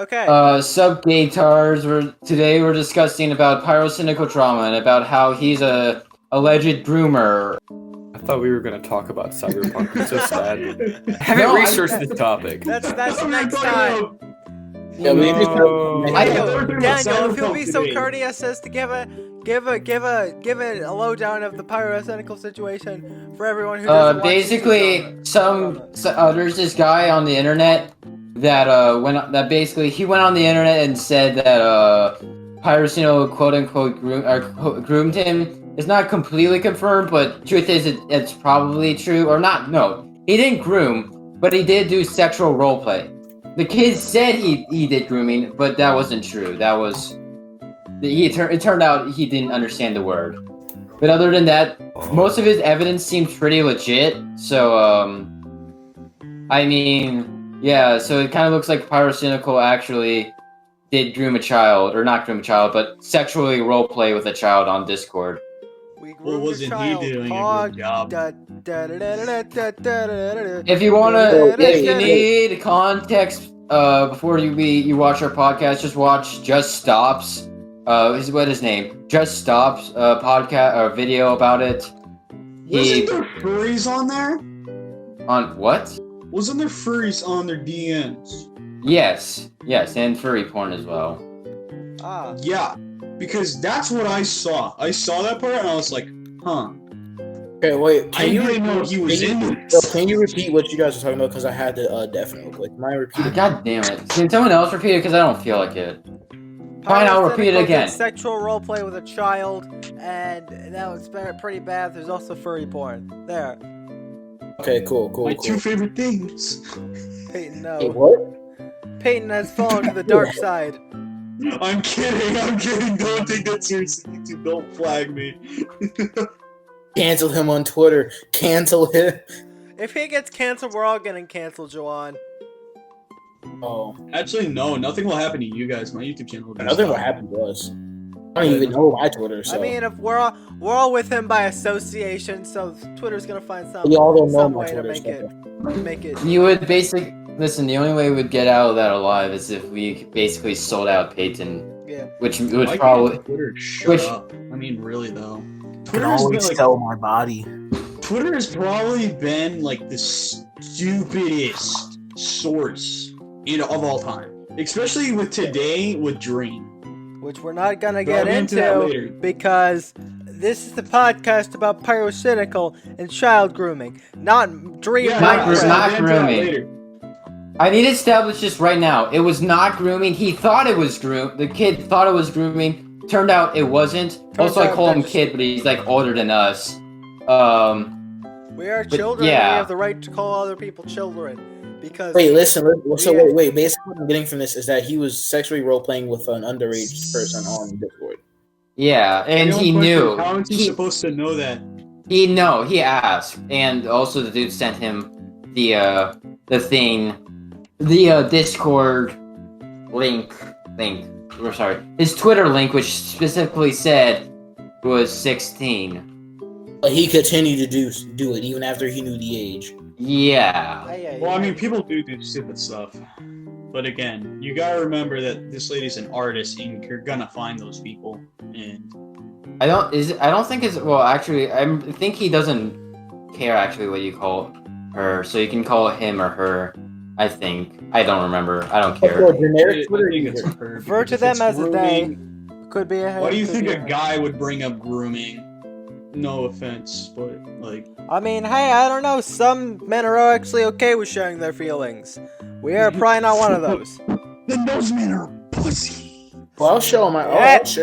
Okay. Sub Gaytars. Today we're discussing about pyrocynical trauma and about how he's a alleged groomer. I thought we were going to talk about cyberpunk. It's so sad. I haven't No, researched this topic. That's next time. Yeah, we just Daniel, if you'll be so courteous as to give a lowdown of the pyrocynical situation for everyone who doesn't watch basically there's this guy on the internet that he went on the internet and said that Pyrocynical quote unquote groomed him. It's not completely confirmed, but truth is it's probably true or not. No, he didn't groom, but he did do sexual roleplay. The kid said he did grooming, but that wasn't true. It turned out he didn't understand the word. But other than that, most of his evidence seems pretty legit. So, I mean, yeah. So it kind of looks like Pyrocynical actually did groom a child, or not groom a child, but sexually roleplay with a child on Discord. Well, wasn't he doing a good job? If you need context before you watch our podcast, just watch Just Stops. What his name? Just Stops podcast or video about it. Wasn't there furries on there? On what? Wasn't there furries on their DMs? Yes, and furry porn as well. Yeah, because that's what I saw. I saw that part and I was like, huh. Okay, wait. Can you repeat what you guys were talking about? Because I had to definitely quick. Can I repeat it? God damn it! Can someone else repeat it? Because I don't feel like it. Fine, I'll repeat it again. Sexual roleplay with a child, and that was pretty bad. There's also furry porn. There. Okay, cool. My two favorite things. Peyton, no. Hey, what? Peyton has fallen to the dark side. I'm kidding. Don't take that seriously. YouTube, don't flag me. Cancel him on Twitter. Cancel him. If he gets canceled, we're all getting canceled, Jawan. Oh. Actually, no. Nothing will happen to you guys. My YouTube channel will be Nothing will happen to us. I don't even know my Twitter, so. I mean, if we're all with him by association, so Twitter's gonna find some way to make it. You would basically listen. The only way we'd get out of that alive is if we basically sold out Peyton. Yeah. Which would probably. Twitter shut up. I mean, really though. Twitter can always sell my body. Twitter has probably been like the stupidest source of all time, especially with today with Dream. Which we're not gonna get into because this is the podcast about pyrocynical and child grooming, not Dream. Not grooming. I need to establish this right now. It was not grooming. He thought it was The kid thought it was grooming. Turned out it wasn't. Also, I call him kid, but he's like older than us. We are children. Yeah. We have the right to call other people children. Because wait. Basically, what I'm getting from this is that he was sexually role playing with an underage person on Discord. Yeah, and he knew. How is he supposed to know that? He asked, and also the dude sent him the Discord link. We're sorry, his Twitter link, which specifically said was 16. But he continued to do it even after he knew the age. Yeah. Well, I mean, people do stupid stuff. But again, you gotta remember that this lady's an artist, and you're gonna find those people. And I think he doesn't care actually what you call her, so you can call him or her. I think. I don't remember. I don't care. Refer to them as a they. Could be a. Why do you think a guy would bring up grooming? No offense, but like. I mean, hey, I don't know. Some men are actually okay with sharing their feelings. We are probably not one of those. Then those men are pussy. Well, I'll share my feelings,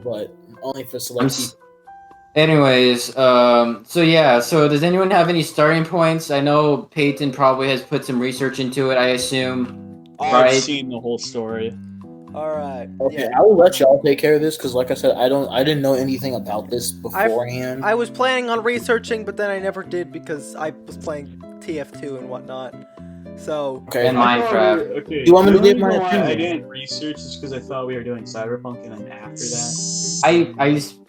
but only for select people. Anyways, so does anyone have any starting points? I know Peyton probably has put some research into it, I assume. I've seen the whole story. Alright. Okay, yeah. I will let y'all take care of this, because like I said, I didn't know anything about this beforehand. I was planning on researching, but then I never did because I was playing TF2 and whatnot. So okay, and Minecraft. Okay. You want me to give my opinion? I didn't research this because I thought we were doing Cyberpunk, and then after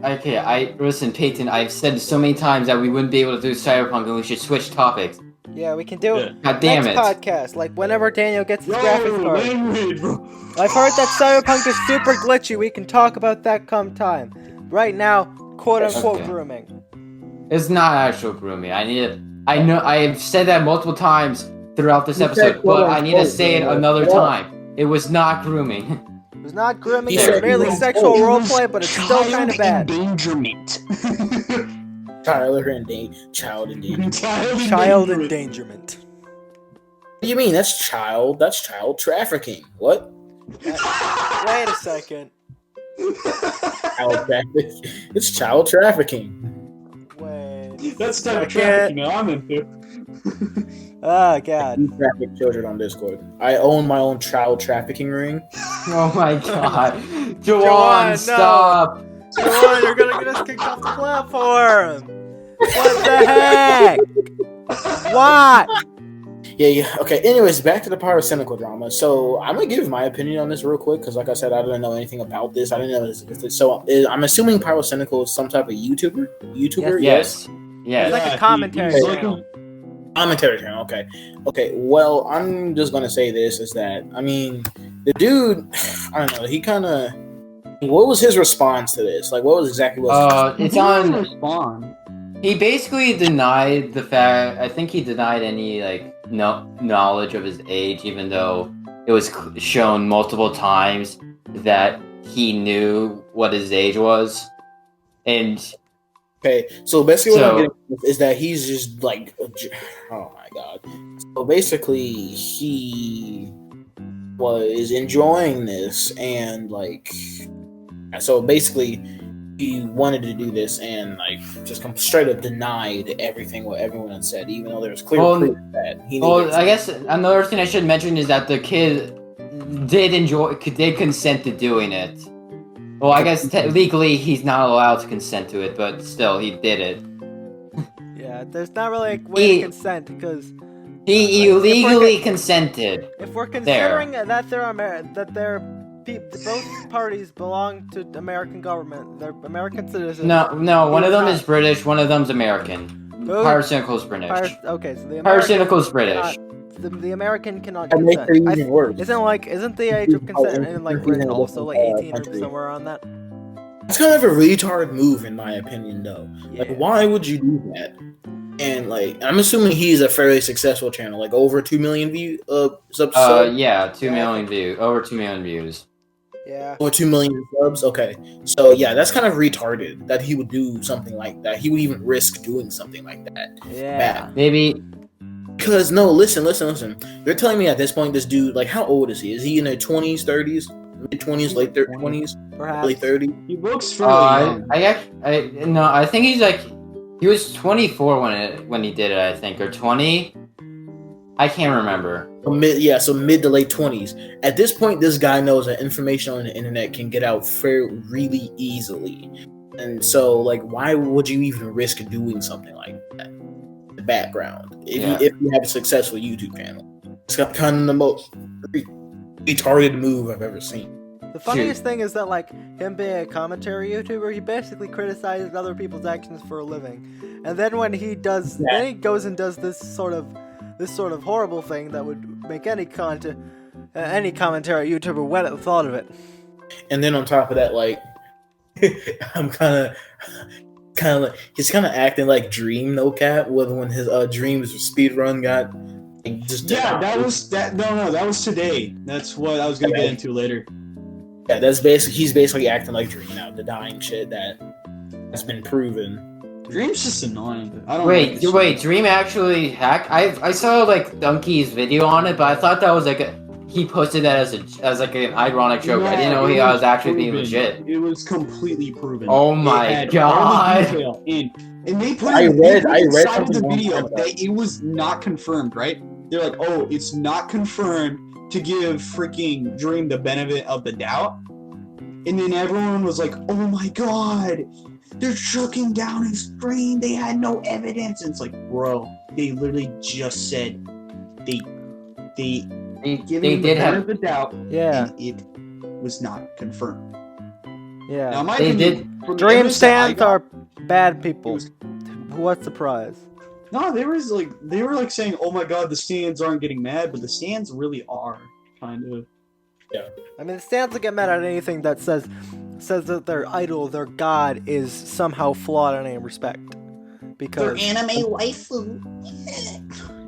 that, listen, Peyton. I've said so many times that we wouldn't be able to do Cyberpunk, and we should switch topics. Yeah, we can do Yeah. it God damn next it. podcast, like whenever Daniel gets his Yo, graphics card. language, bro. I've heard that Cyberpunk is super glitchy. We can talk about that come time. Right now, quote-unquote Okay. grooming. It's not actual grooming. I know I've said that multiple times throughout this You said episode, but I need to quote-unquote, say it bro. another What? time. It was not grooming. It was not grooming, He it said was merely quote-unquote. sexual It was roleplay, but it's still kind of bad. endangerment. Child endangerment. Child endangerment. Child endangerment. What do you mean? That's child. That's child trafficking. What? Wait a second. Child trafficking. It's child trafficking. Wait. That's type of Second. trafficking that I'm into. Oh, God. You traffic children on Discord. I own my own child trafficking ring. Oh my god. Jawan, Jawan, no. stop. Jawan, you're gonna get us kicked off the platform. What the heck? What? Yeah. Okay. Anyways, back to the Pyrocynical drama. So I'm gonna give my opinion on this real quick because, like I said, I didn't know anything about this. I didn't know this. So I'm assuming Pyrocynical is some type of YouTuber. YouTuber. Yes. Yes. It's like a commentary he's channel. Commentary channel. Okay. Well, I'm just gonna say this is that I mean, the dude, I don't know. He kind of. What was his response to this? Like, what was exactly what? It's He didn't on. respond. He basically denied the fact. I think he denied any knowledge of his age, even though it was shown multiple times that he knew what his age was. And Okay, so basically what I'm So- getting at is that he's just like, oh my god. So basically, he was enjoying this and like, so basically, he wanted to do this and like just straight up denied everything what everyone had said, even though there was clear Well, proof that he knew. well, I guess another thing I should mention is that the kid did consent to doing it. Well, I guess legally he's not allowed to consent to it, but still he did it. Yeah, there's not really a way He- to consent because He illegally consented. if we're considering that both parties belong to the American government, they're American citizens. No, one of them not. is British, one of them's American. Both- Pyrocynical's British. Okay, so the American, Pyrocynical's British. the American cannot That makes consent. it even worse. Isn't the age of consent in like Britain also like 18 or Country. somewhere on that? It's kind of a retard move, in my opinion, though. Yeah. Like, why would you do that? And like, I'm assuming he's a fairly successful channel, like over 2 million subs. Yeah, 2 million views. Over 2 million views. Yeah. Or 2 million subs. Okay, so yeah, that's kind of retarded that he would do something like that. He would even risk doing something like that. Yeah. Maybe. Because no, listen. They're telling me at this point, this dude, like, how old is he? Is he in their 20s, 30s, mid 20s, late 20s, Perhaps. early 30s? He looks fairly young. I think he's like, he was 24 when he did it, I think, or 20. I can't remember. So mid to late 20s. At this point, this guy knows that information on the internet can get out really easily. And so, like, why would you even risk doing something like that? The background, if you have a successful YouTube channel, it's kind of the most retarded move I've ever seen. The funniest thing is that, like, him being a commentary YouTuber, he basically criticizes other people's actions for a living. And then when he does, then he goes and does this sort of horrible thing that would make any commentary YouTuber wet at the thought of it. And then on top of that, like, I'm kind of like, he's kind of acting like Dream, no cap, when his Dream's speedrun got just That was today. That's what I was gonna get into later. Yeah, he's basically acting like Dream now, denying shit that's been proven. Dream's just annoying. I don't Wait, Dream actually hacked? I saw like Donkey's video on it, but I thought that was like he posted that as like an ironic joke. I didn't know he was actually being legit. It was completely proven. Oh my god! And they put I read inside of the something video about that it was not confirmed, right? They're like, oh, it's not confirmed to give freaking Dream the benefit of the doubt. And then everyone was like, oh my god, they're shutting down his stream. They had no evidence. And it's like, bro, they literally just said they give him the benefit of the doubt. Yeah. And it was not confirmed. Yeah. Now, They did. Dream stands are bad people. What surprise? No, they were like saying, "Oh my God, the stands aren't getting mad," but the stands really are kind of. I mean, the stands will get mad at anything that says that their idol, their god, is somehow flawed in any respect. Because anime waifu.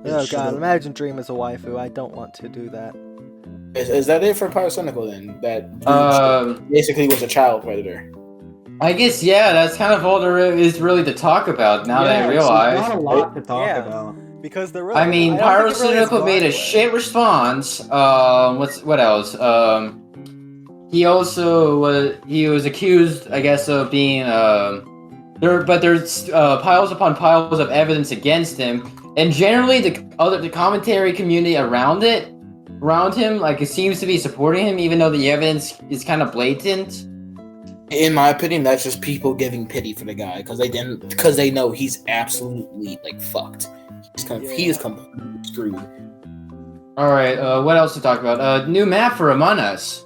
oh god, imagine Dream as a waifu. I don't want to do that. Is that it for Pyrocynical then? That basically was a child predator. I guess yeah. That's kind of all there is really to talk about now that I realize. Not a lot to talk about. Because they're really. I mean, don't think it really Pyrocynical is made a anyway. shit response. What else? He also was accused, I guess, of being there's piles upon piles of evidence against him, and generally the commentary community around him, like, it seems to be supporting him, even though the evidence is kind of blatant. In my opinion, that's just people giving pity for the guy because they know he's absolutely like fucked. He is completely screwed. All right, what else to talk about? New map for Among Us.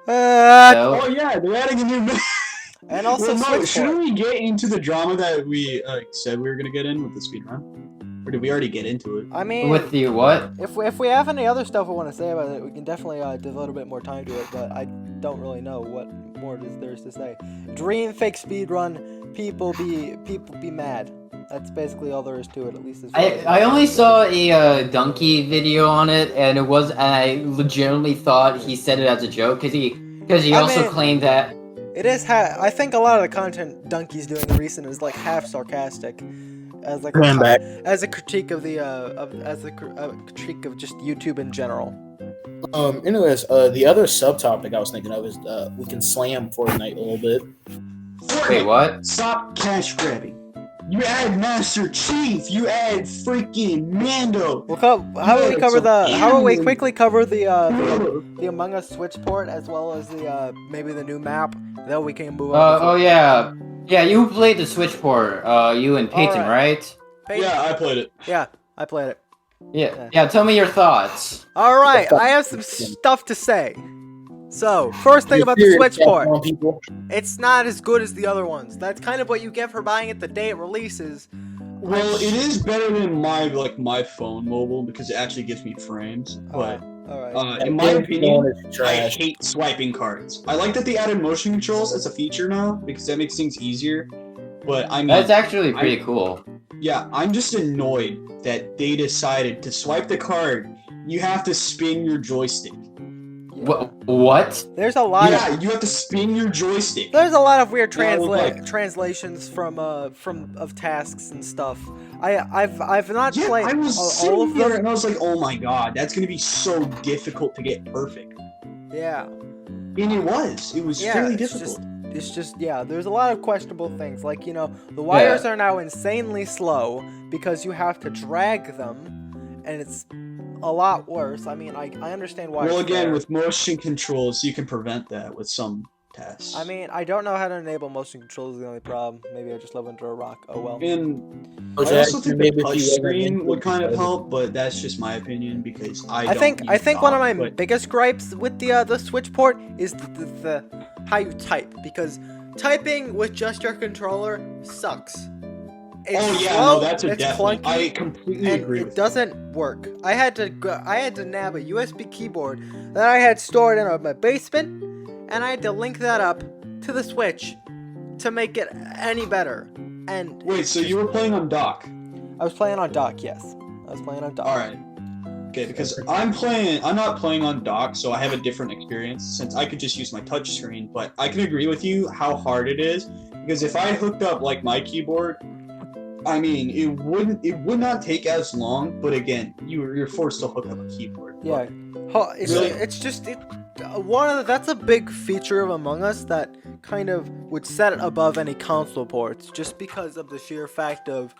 Oh yeah, they're adding a new map. And also, shouldn't we get into the drama that we said we were gonna get in with the speedrun? Or did we already get into it? I mean, With the what? if we have any other stuff we want to say about it, we can definitely devote a bit more time to it. But I don't really know what more there is to say. Dream fake speedrun. People be mad. That's basically all there is to it. At least I only saw a Donkey video on it, and I legitimately thought he said it as a joke because he also claimed that. It is. I think a lot of the content Donkey's doing recent is like half sarcastic, as like as a critique of the critique of just YouTube in general. Anyways, the other subtopic I was thinking of is we can slam Fortnite a little bit. Wait, what? Stop cash grabbing. You add Master Chief. You add freaking Mando. How about we quickly cover the Among Us Switch port as well as the maybe the new map. Then we can move on. Oh yeah, you played the Switch port. You and Peyton, right? Peyton? Yeah, I played it. Yeah, I played it. Yeah. Tell me your thoughts. All right, I have some stuff to say. So, first thing about the Switch port, it's not as good as the other ones. That's kind of what you get for buying it the day it releases. Well, it is better than my phone mobile because it actually gives me frames. But in my opinion, I hate swiping cards. I like that they added motion controls as a feature now because that makes things easier. But I mean, that's actually pretty cool. Yeah, I'm just annoyed that they decided to swipe the card. You have to spin your joystick. What? There's a lot. Yeah, you have to spin your joystick. There's a lot of weird translations of tasks and stuff. I've not played I was all of them, and I was like, oh my god, that's gonna be so difficult to get perfect. Yeah. And it was really difficult. It's just there's a lot of questionable things. Like, the wires are now insanely slow because you have to drag them, and it's a lot worse. I mean, I understand why. Well, again, with motion controls, you can prevent that with some tests. I mean, I don't know how to enable motion controls. Is the only problem. Maybe I just live under a rock. Oh well. And I also think the touch screen would kind of help, but that's just my opinion because I think one of my biggest gripes with the Switch port is the how you type, because typing with just your controller sucks. It's slow, that's a definite. Clunky, I completely agree. It doesn't work. I had to nab a USB keyboard that I had stored in my basement, and I had to link that up to the Switch to make it any better. And wait, so you were playing on dock? I was playing on dock. Yes, I was playing on dock. All right. Okay, because I'm not playing on dock, so I have a different experience since I could just use my touch screen. But I can agree with you how hard it is, because if I hooked up like my keyboard, I mean, it would not take as long, but again, you're forced to hook up a keyboard. Yeah, that's a big feature of Among Us that kind of would set it above any console ports, just because of the sheer fact of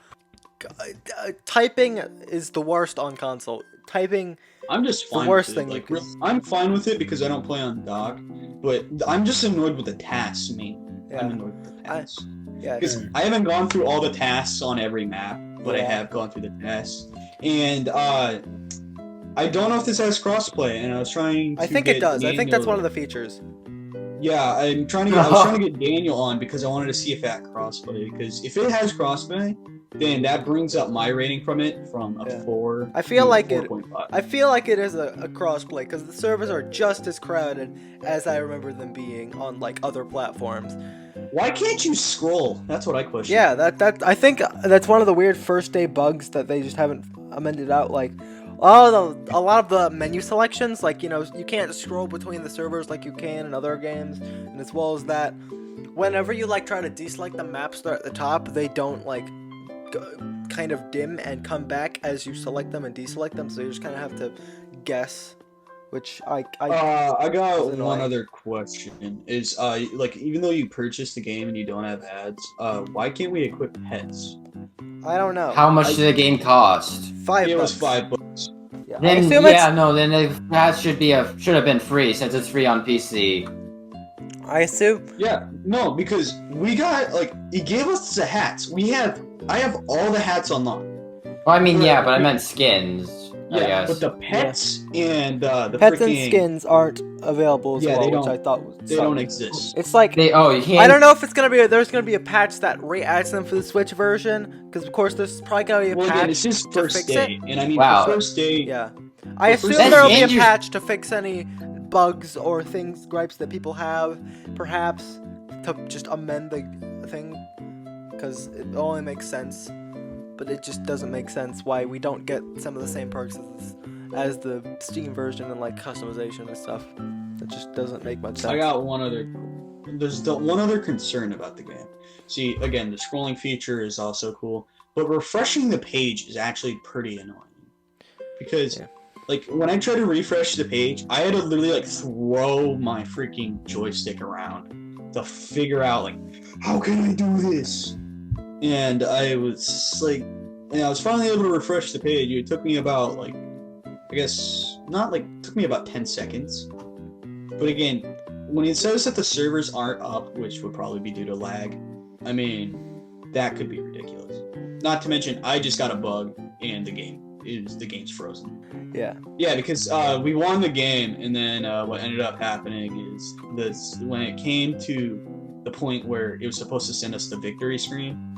typing is the worst on console. Typing. I'm just fine. The worst thing. Like, I'm fine with it because I don't play on dock, but I'm just annoyed with the tasks. I mean, I'm annoyed with the tasks. Because I haven't gone through all the tasks on every map, but I have gone through the tasks, and I don't know if this has crossplay. And I was trying. I think it does. I think that's one of the features. Yeah, I was trying to get Daniel on because I wanted to see if it had crossplay. Because if it has crossplay, then that brings up my rating from it from a 4. I feel to like 4.5. I feel like it is a crossplay because the servers are just as crowded as I remember them being on like other platforms. Why can't you scroll? That's what I question. Yeah, that I think that's one of the weird first day bugs that they just haven't amended out. Like, a lot of the menu selections, like you can't scroll between the servers like you can in other games, and as well as that, whenever you like try to deselect the maps that are at the top, they don't like kind of dim and come back as you select them and deselect them, so you just kind of have to guess. Which I got is one annoying. other question. Is like even though you purchase the game and you don't have ads, why can't we equip pets? I don't know. How much did the game cost? $5. It was $5. Yeah, I Then assume then that should have been free since it's free on PC. I assume. Yeah, no, because we got like it gave us the hats. I have all the hats unlocked. Well, I mean, yeah, but I meant skins. I Yeah, guess. but the pets and the Pets freaking, and skins aren't available as Yeah, well, they which don't- I thought was they don't exist. It's like you can't. I don't know if it's gonna be there's gonna be a patch that re-adds them for the Switch version, because of course there's probably gonna be a Well, again, patch it's just to first fix day, it. and I mean Wow. for first day. Yeah, I Well, assume first there will be a Andrews- patch to fix any bugs or gripes that people have, perhaps to just amend the thing, because it only makes sense. But it just doesn't make sense why we don't get some of the same perks as the Steam version and like customization and stuff. It just doesn't make much sense. I got one other. There's the one other concern about the game. See, again, the scrolling feature is also cool, but refreshing the page is actually pretty annoying. Because, like, when I try to refresh the page, I had to literally like throw my freaking joystick around to figure out like, how can I do this? And I was like, and I was finally able to refresh the page. It took me about like, I guess not like, it took me about 10 seconds. But again, when it says that the servers aren't up, which would probably be due to lag, I mean, that could be ridiculous. Not to mention, I just got a bug and the game's frozen. Yeah. Yeah, because we won the game, and then what ended up happening is this: when it came to the point where it was supposed to send us the victory screen,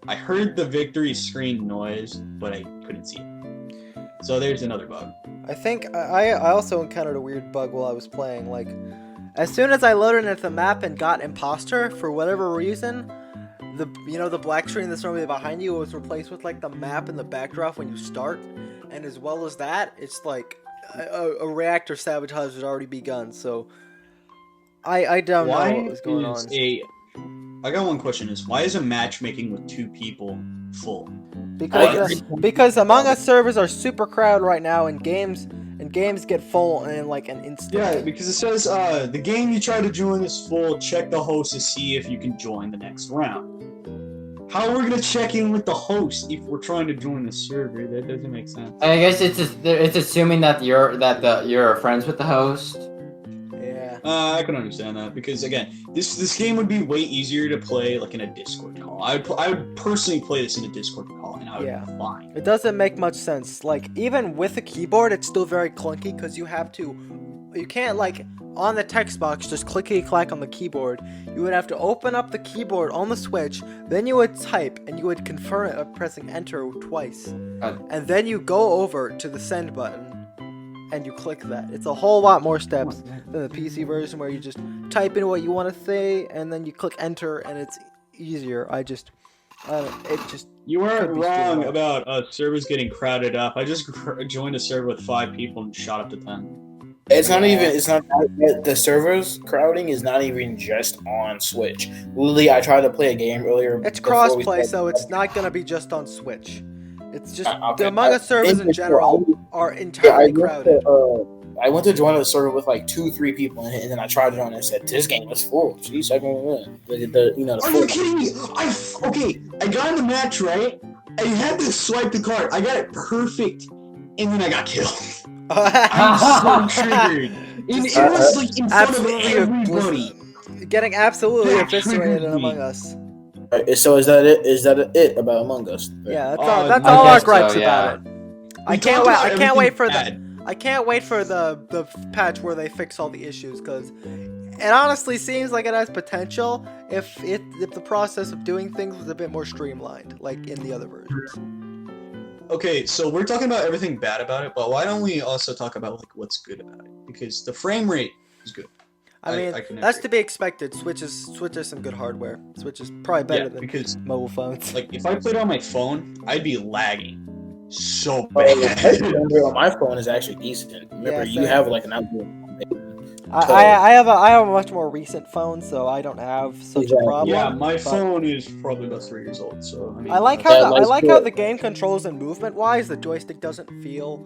I heard the victory screen noise, but I couldn't see it. So there's another bug. I think I also encountered a weird bug while I was playing. Like, as soon as I loaded into the map and got imposter, for whatever reason, the black screen that's normally behind you was replaced with like the map and the backdrop when you start, and as well as that, it's like a reactor sabotage had already begun. So I don't know what was going on. I got one question: is why is a matchmaking with 2 people full? Because Among Us servers are super crowded right now, and games get full in like an instant. Yeah, because it says the game you try to join is full. Check the host to see if you can join the next round. How are we gonna check in with the host if we're trying to join the server? That doesn't make sense. I guess it's assuming that you're friends with the host. Yeah. I can understand that because again, this game would be way easier to play like in a Discord call. I would personally play this in a Discord call, and I would be fine. It doesn't make much sense. Like, even with a keyboard, it's still very clunky because you can't like on the text box just clickety clack on the keyboard. You would have to open up the keyboard on the Switch, then you would type and you would confirm it by pressing enter twice, and then you go over to the send button and you click that. It's a whole lot more steps than the PC version where you just type in what you want to say and then you click enter and it's easier. You weren't could be wrong screwed about servers getting crowded up. I just joined a server with 5 people and shot up to 10. It's not the servers crowding is not even just on Switch. Literally, I tried to play a game earlier. It's before we crossplay, started. so it's not gonna be just on Switch. It's just Okay. the Among Us servers in general are I entirely went crowded. I went to join a server with like 2-3 people in it, and then I tried it on and said, "This game is full." Jeez, I can win. The Are you kidding me? I got in the match, right? I had to swipe the card. I got it perfect, and then I got killed. I'm so triggered. It was like in front of everybody. Getting absolutely That eviscerated triggered in me. Among Us. So is that it? Is that it about Among Us? Yeah, that's Oh, all. That's I all our guess so, gripes yeah. about it. I We can't talked wait. about I can't wait everything for bad. I can't wait for the patch where they fix all the issues, because it honestly seems like it has potential if the process of doing things was a bit more streamlined, like in the other versions. Okay, so we're talking about everything bad about it, but why don't we also talk about like what's good about it? Because the frame rate is good. I mean, can that's agree. to be expected. Switch is some good hardware. Switch is probably better than because mobile phones. like if I played on my phone, I'd be lagging so Oh, yeah, bad. on my phone is actually decent. Remember, you same. have like an outdoor. I have a much more recent phone, so I don't have such a Exactly. problem. Yeah, my but phone is probably about 3 years old, so I mean. I like Yeah, how like how the- the game controls and movement wise, the joystick doesn't feel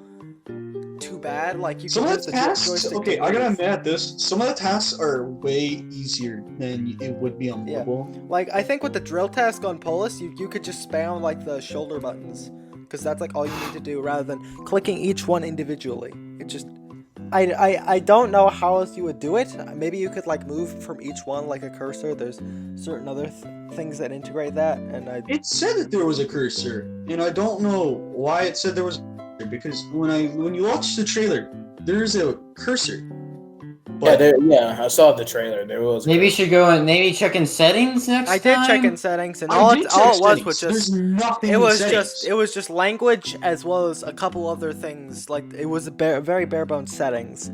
too bad. Like you Some can of use the the tasks, joystick. okay, to I gotta move. admit this. Some of the tasks are way easier than it would be on Yeah. mobile. Like I think with the drill task on Polus, you could just spam like the shoulder buttons, because that's like all you need to do rather than clicking each one individually. It just I don't know how else you would do it. Maybe you could like move from each one like a cursor. There's certain other things that integrate that, and It said that there was a cursor, and I don't know why it said there was a cursor, because when you watch the trailer, there's a cursor. But I saw the trailer. There was. Maybe you should go and maybe check in settings next I time. did check in settings, and I all did it check was settings. was There's just nothing it in was settings. just language as well as a couple other things. Like it was a very bare bones settings.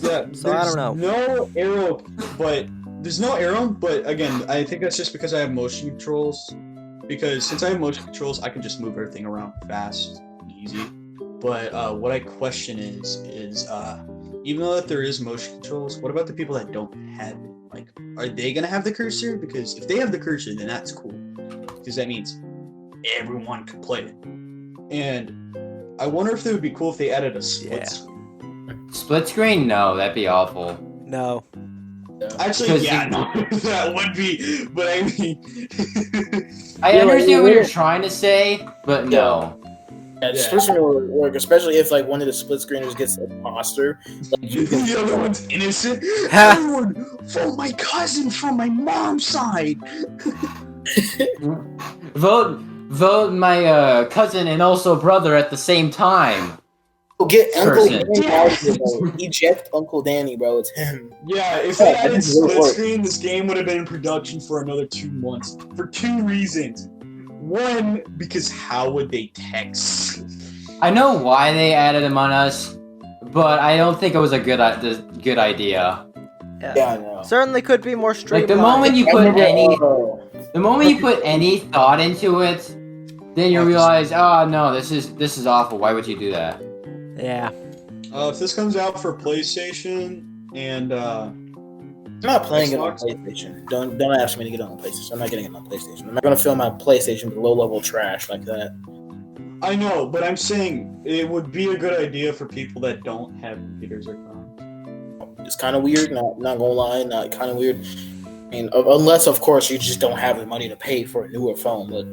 Yeah, So I don't know. No arrow, but there's no arrow. But again, I think that's just because I have motion controls. Because since I have motion controls, I can just move everything around fast and easy. But what I question is even though that there is motion controls, what about the people that don't have it? Like, are they gonna have the cursor? Because if they have the cursor, then that's cool. Because that means everyone can play it. And I wonder if it would be cool if they added a split screen. Split screen? No, that'd be awful. No. Actually, Because yeah, no, that would be. But I mean, I Yeah, understand what like, you're trying to say, but no. Yeah, split screen will work, especially if like one of the split screeners gets a imposter. Like you can. the other one's innocent. Everyone from my cousin from my mom's side. Vote my cousin and also brother at the same time. Get Uncle Person. Danny out here, bro. Eject Uncle Danny, bro. It's him. Yeah, if they added this will split work. screen, this game would have been in production for another 2 months. For 2 reasons. One, because how would they text? I know why they added Among Us, but I don't think it was a good idea. Yeah, I know. Certainly could be more streamlined. Like the moment you I put remember, any thought into it, then you realize, oh no, this is awful. Why would you do that? Yeah. If this comes out for PlayStation and I'm not playing it on Xbox? PlayStation. Don't ask me to get it on PlayStation. I'm not getting it on PlayStation. I'm not gonna fill my PlayStation with low level trash like that. I know, but I'm saying it would be a good idea for people that don't have computers or phones. It's kind of weird. Not gonna lie, not kind of weird. I mean, unless of course you just don't have the money to pay for a newer phone. But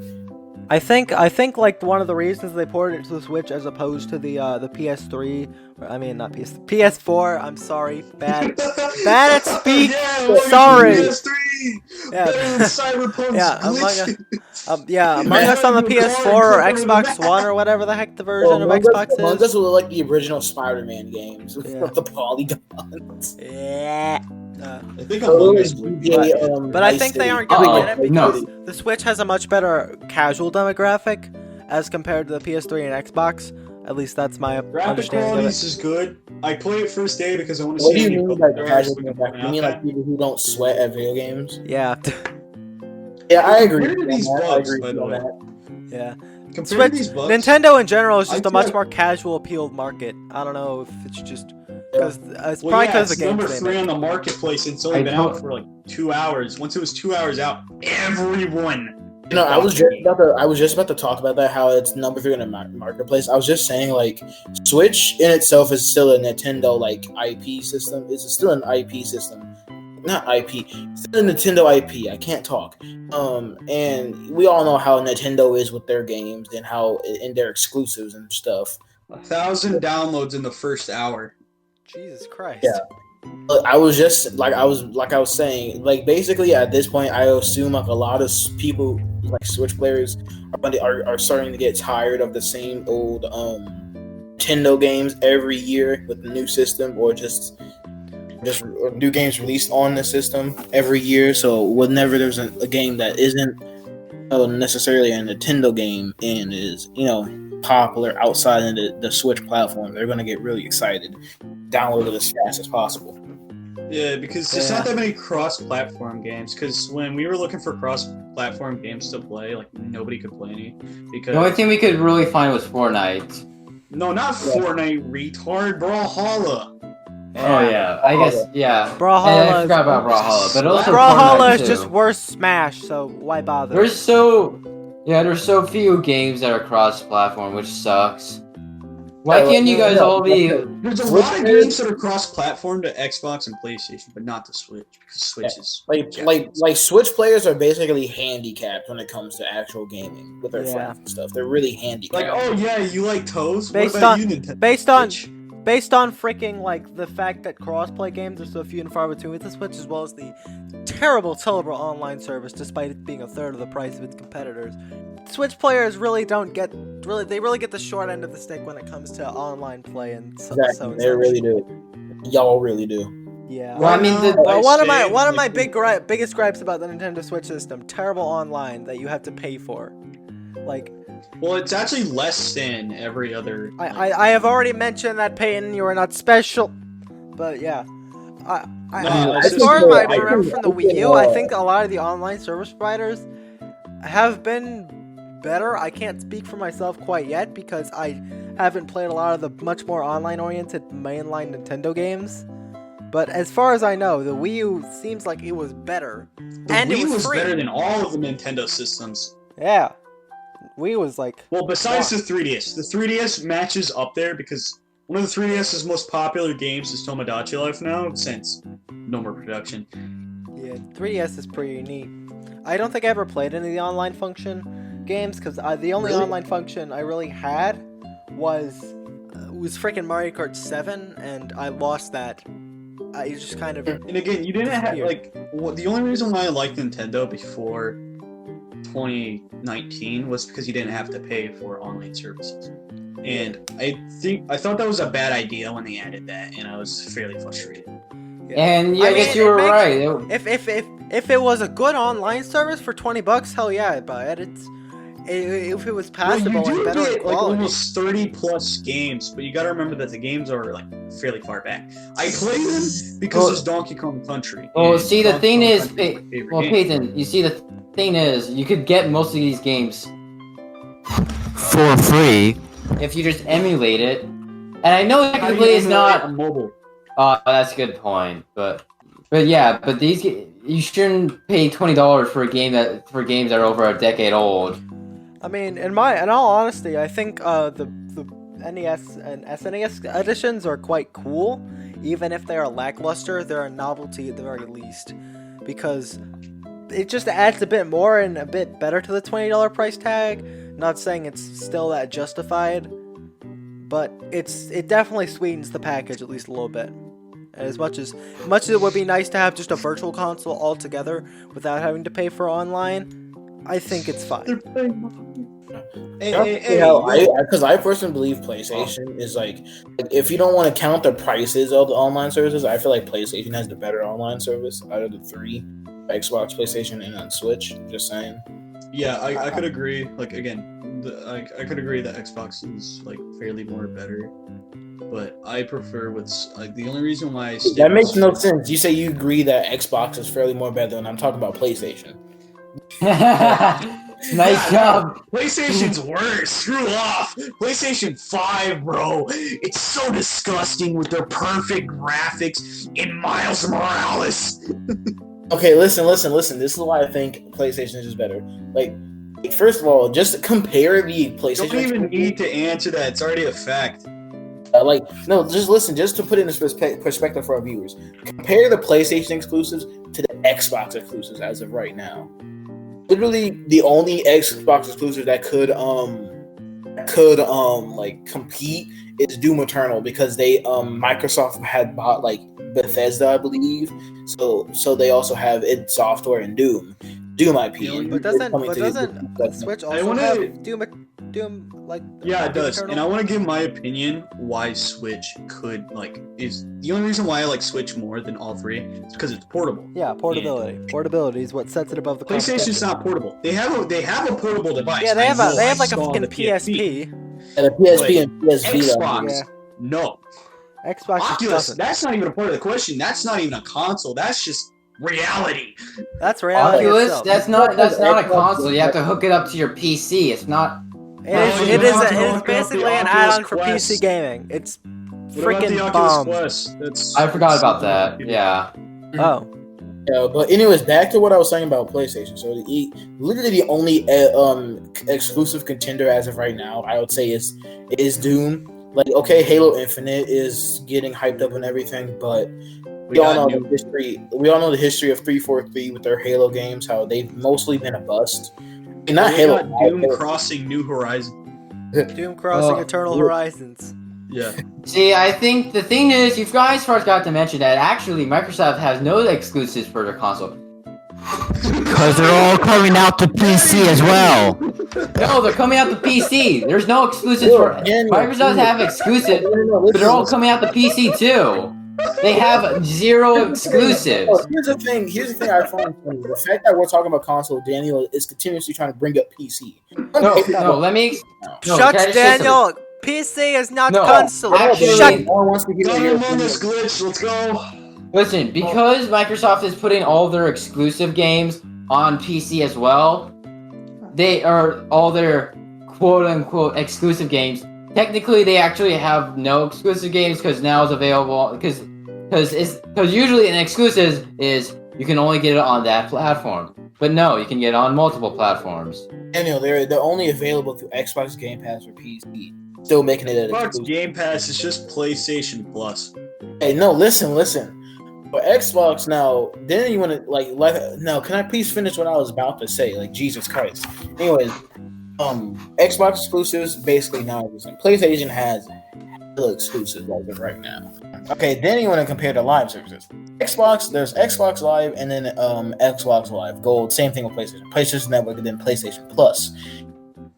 I think like one of the reasons they ported it to the Switch as opposed to the PS3, I mean not PS4. I'm sorry, bad at speak. Yeah, Sorry. PS3. Yeah. Better than Cyberpunk's Yeah, glitch. Among Us on the PS4 or Xbox One or whatever the heck the version of Xbox Among is. Us was like the original Spider-Man games with Yeah. the polygons. Yeah. I think So Among it Us was would be DJ, good. But I Vice think they City. aren't gonna Uh-oh, get it no. because the Switch has a much better casual demographic as compared to the PS3 and Xbox. At least that's my Graphic understanding of quality it. is good. I play it first day because I want to What see do how you many mean by bugs there are, casual so we can demographic? point You out mean that. like people who don't sweat at video games? Yeah. Yeah, I agree. Compared to with these that. I bugs, agree by with the way. that. Yeah. Compared Switch, to these bugs, Nintendo in general is just I a much feel- more casual appealed market. I don't know if it's just because it's Well, probably yeah, because it's the games number they 3 make. on the marketplace, and it's only I been don't- out for like 2 hours. Once it was 2 hours out, everyone. You know, I was just about to talk about that. How it's number 3 in the marketplace. I was just saying, like, Switch in itself is still a Nintendo like IP system. It's still an IP system, not IP. It's still a Nintendo IP. I can't talk. And we all know how Nintendo is with their games and how in their exclusives and stuff. 1,000 downloads in the first hour. Jesus Christ. Yeah. But I was just like I was saying, like basically at this point, I assume like a lot of people like Switch players are starting to get tired of the same old Nintendo games every year with the new system, or just just new games released on the system every year. So whenever there's a game that isn't necessarily a Nintendo game and is popular outside of the Switch platform, they're gonna get really excited, download it as fast as possible. Yeah, because there's not that many cross-platform games. Because when we were looking for cross-platform games to play, like nobody could play any. Because The only thing we could really find was Fortnite. no, not Fortnite, retard, Brawlhalla. Oh yeah, I guess yeah. Brawlhalla And I forgot about Brawlhalla, but also Brawlhalla Fortnite, is too. just worse Smash, so why bother? There's so few games that are cross-platform, which sucks. Why can't you guys all be? There's a lot of games that are cross-platform to Xbox and PlayStation, but not to Switch, because Switch is like Switch players are basically handicapped when it comes to actual gaming with their friends and stuff. They're really handicapped. like, oh yeah, you like toes? Based What about on- you, Nintendo? Based on freaking like the fact that crossplay games are so few and far between with the Switch, as well as the terrible online service, despite it being a third of the price of its competitors, Switch players really get the short end of the stick when it comes to online play and so. Exactly, they really do. Y'all really do. Yeah. Well, I mean, One of my biggest gripes about the Nintendo Switch system: terrible online that you have to pay for. Like, well, it's actually less than every other. I have already mentioned that, Peyton, you are not special. But yeah, as far as I remember from the Wii U, I think a lot of the online service providers have been better. I can't speak for myself quite yet because I haven't played a lot of the much more online-oriented mainline Nintendo games. But as far as I know, the Wii U seems like it was better. The and Wii it was free. better than all of the Nintendo systems. Yeah. Wii was like... Well, besides the 3DS. The 3DS matches up there because one of the 3DS's most popular games is Tomodachi Life now, since no more production. Yeah, 3DS is pretty neat. I don't think I ever played any of the online function games, because the only online function I really had was freaking Mario Kart 7, and I lost that. I just kind of... And again, you didn't have, like... the only reason why I liked Nintendo before 2019 was because you didn't have to pay for online services. And I thought that was a bad idea when they added that, and I was fairly frustrated. Yeah. And yeah, I guess you were right. If it was a good online service for $20, hell yeah, I'd buy it. If it was passable and better get, quality. like, almost 30 plus games, but you gotta remember that the games are like fairly far back. I play them because it's Donkey Kong Country. Well, see, the thing is, Well, Peyton, you see, the thing is, you could get most of these games for free if you just emulate it. And I know technically it's not mobile. That's a good point, but yeah, but you shouldn't pay $20 for games that are over a decade old. I mean, in all honesty, I think the NES and SNES editions are quite cool, even if they are lackluster. They're a novelty at the very least, because it just adds a bit more and a bit better to the $20 price tag. Not saying it's still that justified, but it definitely sweetens the package at least a little bit. As much as it would be nice to have just a virtual console altogether without having to pay for online, I think it's fine. Because I personally believe PlayStation is like, if you don't want to count the prices of the online services, I feel like PlayStation has the better online service out of the three: Xbox, PlayStation, and on Switch. Just saying. Yeah, I could agree. Like, again, I could agree that Xbox is like fairly more better, but I prefer the only reason why that makes no sense. You say you agree that Xbox is fairly more better than I'm talking about PlayStation. Nice job. PlayStation's worse. Screw off. PlayStation 5, bro. It's so disgusting with their perfect graphics in Miles Morales. Okay, listen. This is why I think PlayStation is just better. Like, first of all, just compare the PlayStation. You don't even need to answer that. It's already a fact. Just listen. Just to put it in perspective for our viewers, compare the PlayStation exclusives to the Xbox exclusives as of right now. Literally, the only Xbox exclusive that could compete is Doom Eternal, because Microsoft had bought like Bethesda, I believe. So they also have id Software and Doom IP. But doesn't Switch also have Doom? Doom like? Yeah, it Doom does. Eternal? And I want to give my opinion why Switch could is the only reason why I like Switch more than all three is because it's portable. Yeah, portability. Portability is what sets it above the PlayStation's not portable. They have a portable device. Yeah, they have like a saw fucking the PSP. And the PSP Like, and PS Vita. Xbox, Yeah. no. Xbox just Oculus, doesn't. that's not even a part of the question. That's not even a console. That's just reality. That's reality Oculus, itself. that's not a console. You have to hook it up to your PC. It's not. It is basically an add-on for Quest. PC gaming. It's What about the freaking Oculus bomb. Quest? That's I forgot about that. Yeah. Oh, Yeah, but anyways, back to what I was saying about PlayStation. So literally the only exclusive contender as of right now, I would say is Doom. Like, okay, Halo Infinite is getting hyped up and everything, but we all know the history. We all know the history of 343 with their Halo games, how they've mostly been a bust. I mean, not Halo. Doom Crossing New Horizons. Doom Crossing Eternal Horizons. Yeah. See, I think the thing is, you guys forgot to mention that actually Microsoft has no exclusives for their console. Because they're all coming out to PC as well. No, they're coming out to PC. There's no exclusives for Microsoft have exclusives, but they're all coming out to PC too. They have zero exclusives. Oh, here's the thing I find funny. The fact that we're talking about console, Daniel is continuously trying to bring up PC. No, let me. No, Shut can I just say Daniel. PC is not No, console. actually- Shut. No one wants to hear Got your him on opinion. this glitch. Let's go. Listen, because Microsoft is putting all their exclusive games on PC as well, they are all their quote-unquote exclusive games. Technically, they actually have no exclusive games because now it's available. Because usually an exclusive is you can only get it on that platform, but no, you can get it on multiple platforms. Daniel, they're only available through Xbox Game Pass or PC. Still making it an Xbox exclusive. Game Pass is just PlayStation Plus. Hey, no, listen. For Xbox now, then you want to like no, can I please finish what I was about to say? Like, Jesus Christ. Anyways, Xbox exclusives basically now everything. PlayStation has exclusives as of right now. Okay, then you want to compare the live services. Xbox, there's Xbox Live and then Xbox Live Gold. Same thing with PlayStation. PlayStation Network and then PlayStation Plus.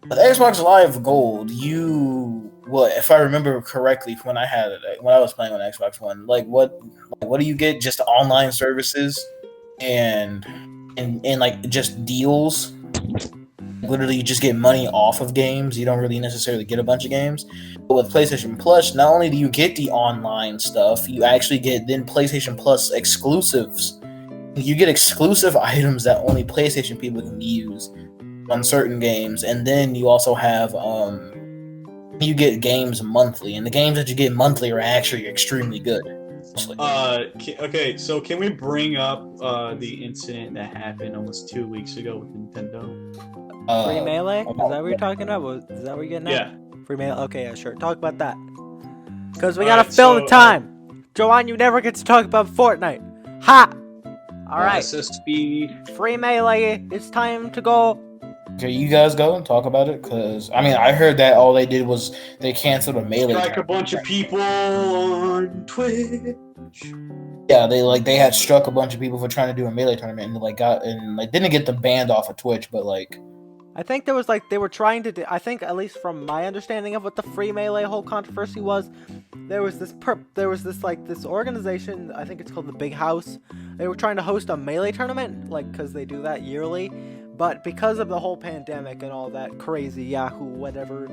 With Xbox Live Gold, if I remember correctly, when I was playing on Xbox One, what do you get? Just online services and like just deals. Literally, you just get money off of games. You don't really necessarily get a bunch of games. But with PlayStation Plus, not only do you get the online stuff, you actually get then PlayStation Plus exclusives. You get exclusive items that only PlayStation people can use on certain games, and then you also have you get games monthly, and the games that you get monthly are actually extremely good. Okay, so can we bring up the incident that happened almost 2 weeks ago with Nintendo? Free Melee? Is that what you're talking about? Is that what you're getting at? Yeah. Free Melee? Okay, yeah, sure. Talk about that. Because we gotta fill the time. Jawan, you never get to talk about Fortnite. Ha! Alright. SSB. Free Melee, it's time to go. Okay, you guys go and talk about it, because I mean, I heard that all they did was they canceled a Melee. Like a bunch of people on Twitch. Yeah, they had struck a bunch of people for trying to do a Melee tournament, and didn't get them banned off of Twitch, but I think there was they were trying to do, I think at least from my understanding of what the Free Melee whole controversy was, there was this this organization, I think it's called the Big House. They were trying to host a Melee tournament, because they do that yearly, but because of the whole pandemic and all that crazy Yahoo whatever,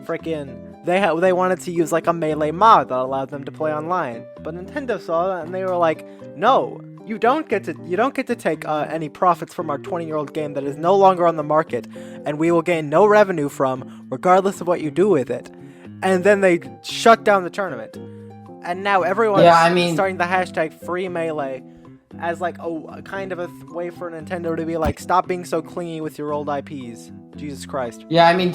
frickin' they wanted to use a Melee mod that allowed them to play online. But Nintendo saw that and they were like, no. You don't get to take any profits from our 20-year-old game that is no longer on the market, and we will gain no revenue from, regardless of what you do with it. And then they shut down the tournament, and now everyone's starting the hashtag Free Melee as a kind of a way for Nintendo to be stop being so clingy with your old IPs. Jesus Christ. Yeah, I mean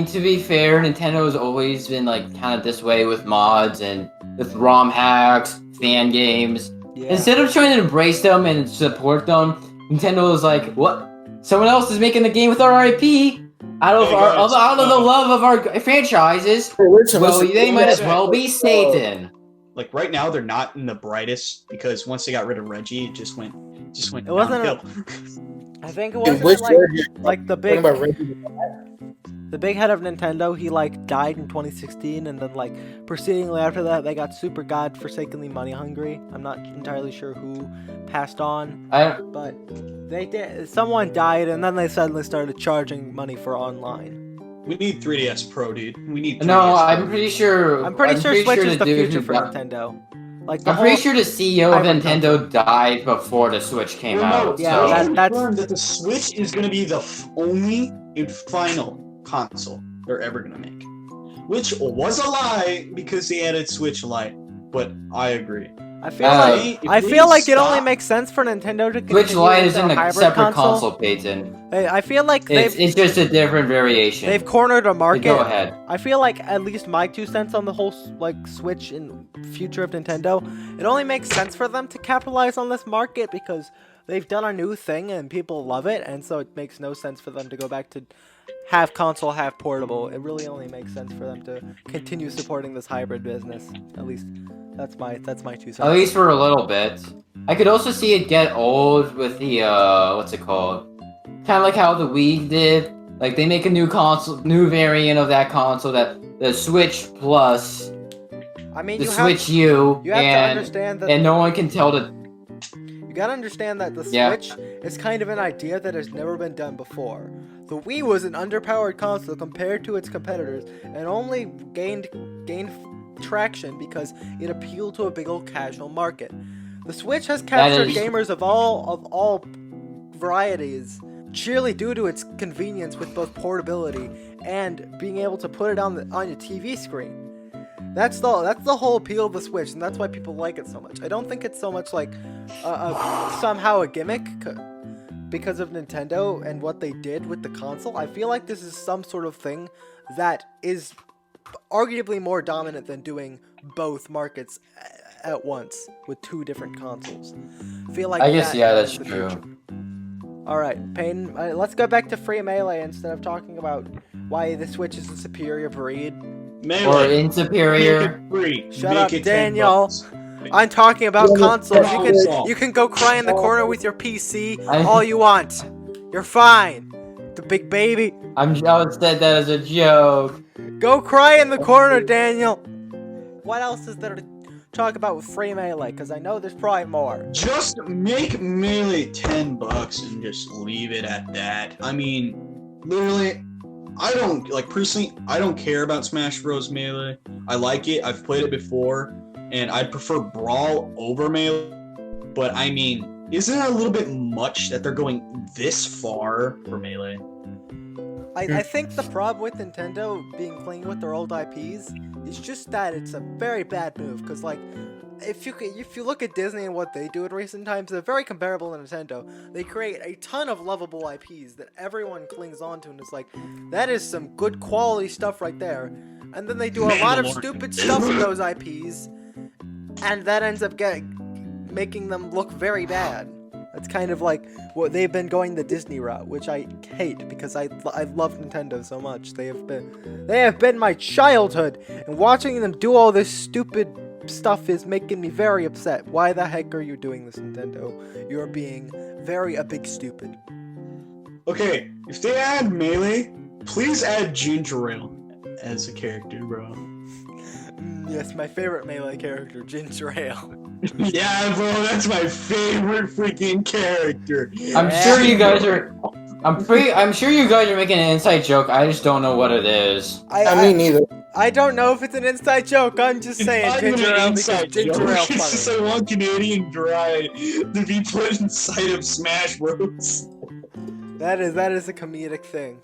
to be fair, Nintendo has always been kind of this way with mods and with ROM hacks, fan games. Yeah. Instead of trying to embrace them and support them, Nintendo is like, what? Someone else is making the game with our IP out of the love of our franchises. They might as well be Satan. Right now, they're not in the brightest because once they got rid of Reggie, it just went. It wasn't. downhill. I think it Dude, wasn't which like the talking big about Reggie? the big head of Nintendo. He like died in 2016, and then like precedingly after that, they got super godforsakenly money hungry. I'm not entirely sure who passed on, but they did. Someone died, and then they suddenly started charging money for online. We need 3DS Pro, dude. We need 3DS No, Pro. I'm pretty sure. I'm pretty sure Switch is the dude future who for got- Nintendo. Like the I'm pretty whole- sure the CEO of hybrid Nintendo died before the Switch came out. Yeah, so. that's confirmed that the Switch is going to be the only and final console they're ever going to make. Which was a lie because they added Switch Lite, but I agree. I feel like it only makes sense for Nintendo to continue Switch Lite with is in their a hybrid separate console. Peyton. I feel like It's just a different variation. they've cornered a market. Go ahead. I feel like at least my 2 cents on the whole like Switch and future of Nintendo, it only makes sense for them to capitalize on this market because they've done a new thing and people love it, and so it makes no sense for them to go back to half console, half portable. It really only makes sense for them to continue supporting this hybrid business. At least that's my 2 cents. At least for a little bit. I could also see it get old with the what's it called? Kind of like how the Wii did. Like they make a new console, new variant of that console, that the Switch Plus, I mean, the you Switch have, U, you have to and understand that and no one can tell the. you gotta understand that the Yeah. Switch is kind of an idea that has never been done before. The Wii was an underpowered console compared to its competitors, and only gained traction because it appealed to a big old casual market. The Switch has captured gamers of all varieties, sheerly due to its convenience with both portability and being able to put it on your TV screen. That's the whole appeal of the Switch, and that's why people like it so much. I don't think it's so much like somehow a gimmick because of Nintendo and what they did with the console. I feel like this is some sort of thing that is arguably more dominant than doing both markets at once with 2 different consoles. I feel like I guess that's the true. future. All right, Peyton, let's go back to Free Melee instead of talking about why the Switch is a superior breed. Or in superior. Shut up, Daniel. I'm talking about consoles. You can go cry in the corner with your PC all you want. You're fine. The big baby. I said that as a joke. Go cry in the corner, Daniel. What else is there to talk about with Free Melee? Because I know there's probably more. Just make Melee $10 and just leave it at that. I mean, literally, I don't care about Smash Bros. Melee. I like it. I've played it before, and I'd prefer Brawl over Melee. But I mean, isn't it a little bit much that they're going this far for Melee? I think the problem with Nintendo being clean with their old IPs is just that it's a very bad move. Because like, if you look at Disney and what they do in recent times, they're very comparable to Nintendo. They create a ton of lovable IPs that everyone clings on to, and it's like, that is some good quality stuff right there. And then they do a lot of stupid stuff with those IPs, and that ends up making them look very bad. That's kind of like what they've been going the Disney route, which I hate because I love Nintendo so much. They have been my childhood, and watching them do all this stupid stuff is making me very upset. Why the heck are you doing this, Nintendo? You're being a big stupid. Okay, if they add Melee, please add Ginger Ale as a character, bro. Yes, my favorite Melee character, Ginger Ale. Yeah, bro, that's my favorite freaking character. I'm sure you guys are. I'm sure you guys are making an inside joke. I just don't know what it is. Me neither. I don't know if it's an inside joke. I'm just saying Ginger Ale because Ginger Ale It's just funny. I want Canadian Dry to be put inside of Smash Bros. That is a comedic thing.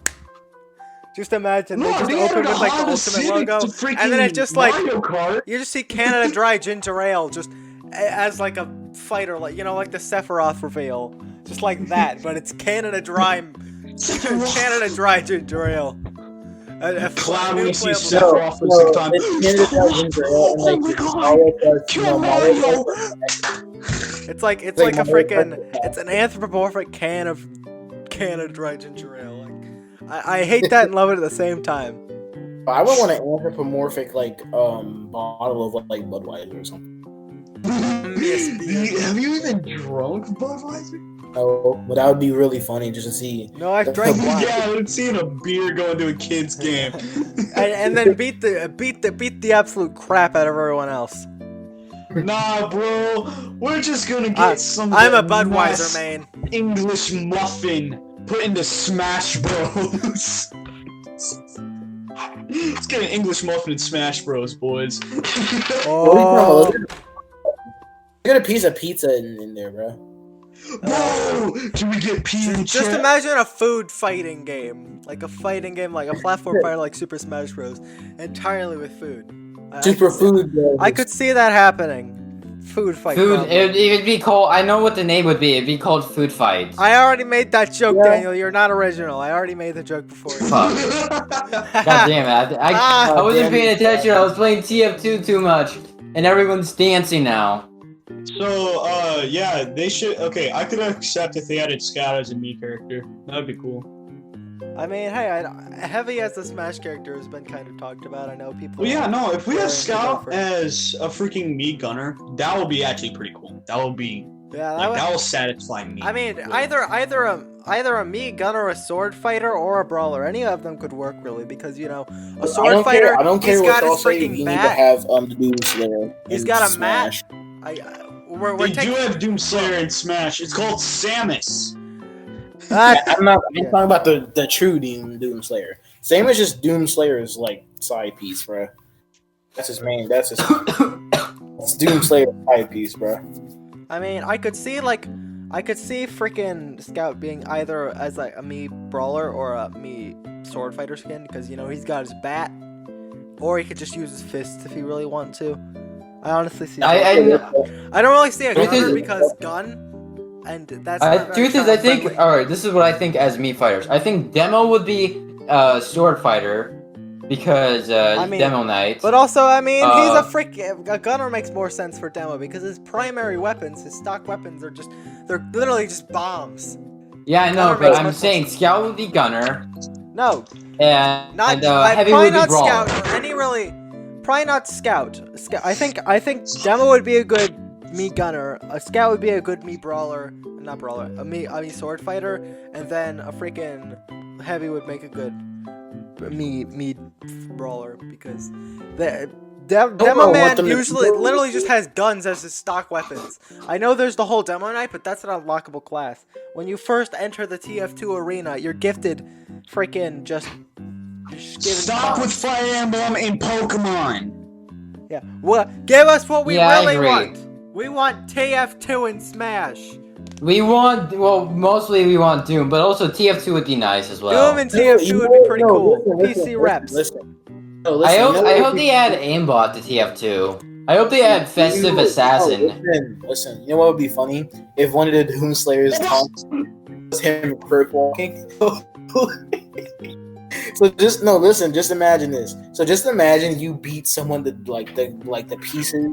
Just imagine they No, just they open added with like the Honda ultimate Civic logo, to freaking and then it just like Mario Kart. you just see Canada Dry Ginger Ale just as like a fighter, like like the Sephiroth reveal, just like that, but it's Canada Dry Ginger Ale. Cloud when you see playable- Sephiroth for the 6th time. It's Canada Dry Ginger Ale, and, Oh my god! Kill Mario! It's like a Like freaking, it's an anthropomorphic can of Canada Dry Ginger Ale. Like, I hate that and love it at the same time. I would want an anthropomorphic bottle of like Budweiser or something. Yes, beer. Have you even drunk Budweiser? No, but that would be really funny just to see. No, I've drank wine. Yeah, let's see a beer go into a kid's game. and then beat the absolute crap out of everyone else. Nah, bro, we're just gonna get some. I'm a Budweiser main. English muffin put into Smash Bros. Let's get an English muffin in Smash Bros, boys. Oh, Get a piece of pizza in there, bro. Bro, can we get pizza? just imagine a food fighting game, like a platform fighter like Super Smash Bros. Entirely with food. I could see that happening. Food fight. Food. It'd be called. I know what the name would be. It'd be called Food Fight. I already made that joke, Daniel. You're not original. I already made the joke before. Fuck. God damn it! I wasn't paying attention. I was playing TF2 too much, and everyone's dancing now. So, yeah, they should. Okay, I could accept if they added Scout as a me character. That would be cool. I mean, hey, Heavy as the Smash character has been kind of talked about. I know people. Well, yeah, no, if we have Scout as a freaking me gunner, that would be actually pretty cool. That would be. Yeah, that will satisfy me. I mean, either a me gunner, a sword fighter, or a brawler. Any of them could work really, because you know, a sword fighter. I don't care he's what got y'all his say. freaking You need to bat. have the Doom Slayer. He's in got a Smash. They do have Doom Slayer in Smash. It's called Samus. I'm talking about the true Doom Slayer. Same as just Doom Slayer's like side piece, bro. That's his main. That's Doom Slayer's side piece, bro. I mean, I could see freaking Scout being either as like a me brawler or a me sword fighter skin, because you know he's got his bat, or he could just use his fists if he really want to. I honestly see. I don't really see a gunner because gun. And that's truth is, I think. All right, this is what I think as me fighters. I think Demo would be sword fighter because Demo Knight. But also, I mean, a gunner makes more sense for Demo because his primary weapons, his stock weapons, they're literally just bombs. Yeah, I know, but I'm saying Scout would be gunner. No, and Heavy probably would be not brawler. Scout. Probably not Scout. I think Demo would be a good me gunner, a Scout would be a good me brawler, not brawler, a me sword fighter, and then a freaking Heavy would make a good me brawler, because the Demo Man literally just has guns as his stock weapons. I know there's the whole Demo Knight, but that's an unlockable class. When you first enter the TF2 arena, you're gifted freaking just Stop with Fire Emblem and Pokemon. Yeah, well, give us what we really agree. want. We want TF2 and Smash. Mostly we want Doom, but also TF2 would be nice as well. Doom and TF2 would be pretty cool. PC reps. Listen. I hope they add aimbot to TF2. I hope they add Festive Assassin. Listen, you know what would be funny? If one of the Doom Slayers taunts was him perk walking. Just imagine this. So just imagine you beat someone that like the pieces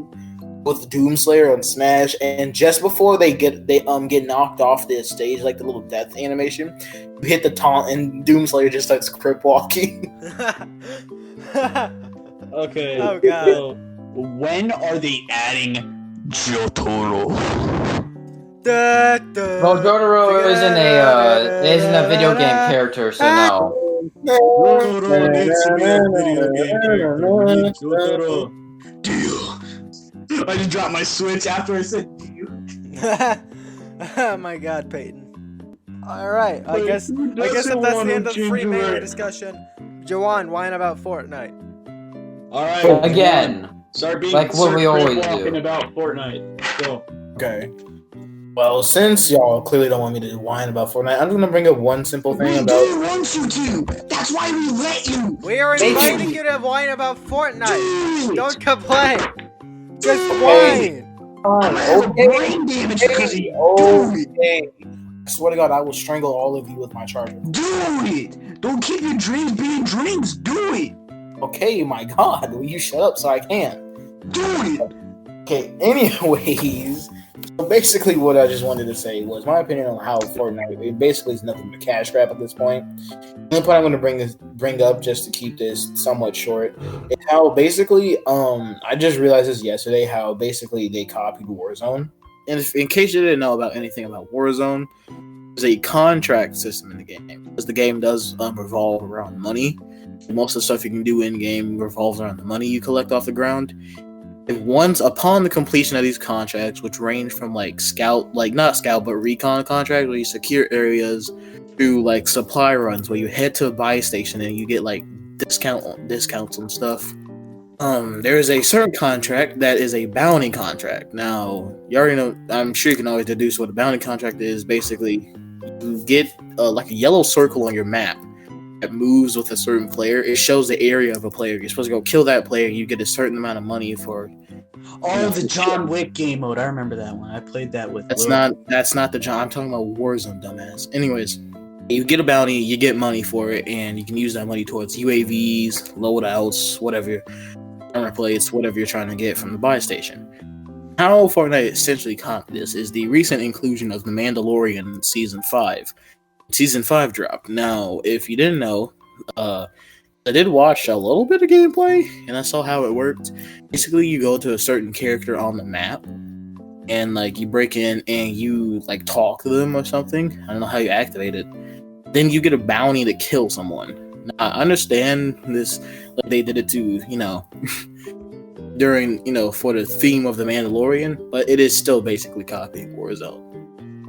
with Doom Slayer on Smash, and just before they get knocked off the stage, like the little death animation, you hit the taunt and Doom Slayer just starts crip walking. Okay. Oh god. So, when are they adding Jotaro? Well, Jotaro isn't a video game character, so no. Jotaro needs to be a video game character. We need Jotaro. Deal. I just dropped my Switch after I said deal. Oh my god, Peyton. Alright, I guess if that's the end of the free melee discussion. Jawan, whine about Fortnite. Alright. Again. Start being like what we always do. About Fortnite. Go. Okay. Well, since y'all clearly don't want me to whine about Fortnite, I'm gonna bring up one simple thing about. We didn't want you to. That's why we let you. We are inviting you to whine about Fortnite. Don't complain. Just whine. Okay. Brain damage because you Okay. I swear to God, I will strangle all of you with my charger. do it. Don't keep your dreams being dreams. Do it. Okay, my God, will you shut up so I can? Do it. Okay. Anyways. So basically, what I just wanted to say was my opinion on how Fortnite, it basically is nothing but cash grab at this point. The only point I'm going to bring up, just to keep this somewhat short, is how basically, I just realized this yesterday, how basically they copied Warzone in case you didn't know about anything about Warzone, there's a contract system in the game because the game does revolve around money. Most of the stuff you can do in game revolves around the money you collect off the ground. And once upon the completion of these contracts, which range from like not scout but recon contracts where you secure areas, through like supply runs where you head to a buy station and you get like discounts and stuff. There is a certain contract that is a bounty contract. Now, you already know, I'm sure you can always deduce what a bounty contract is. Basically, you get like a yellow circle on your map that moves with a certain player. It shows the area of a player. You're supposed to go kill that player. You get a certain amount of money for. Oh, the John Wick game mode. I remember that one. I played that with. That's not the John. I'm talking about Warzone, dumbass. Anyways, you get a bounty, you get money for it, and you can use that money towards UAVs, loadouts, whatever, armor plates, whatever you're trying to get from the buy station. How Fortnite essentially copied this is the recent inclusion of The Mandalorian Season 5. Season 5 dropped. Now, if you didn't know, I did watch a little bit of gameplay, and I saw how it worked. Basically, you go to a certain character on the map, and like you break in and you like talk to them or something. I don't know how you activate it. Then you get a bounty to kill someone. Now, I understand this, like they did it to, during, for the theme of The Mandalorian, but it is still basically copying Warzone.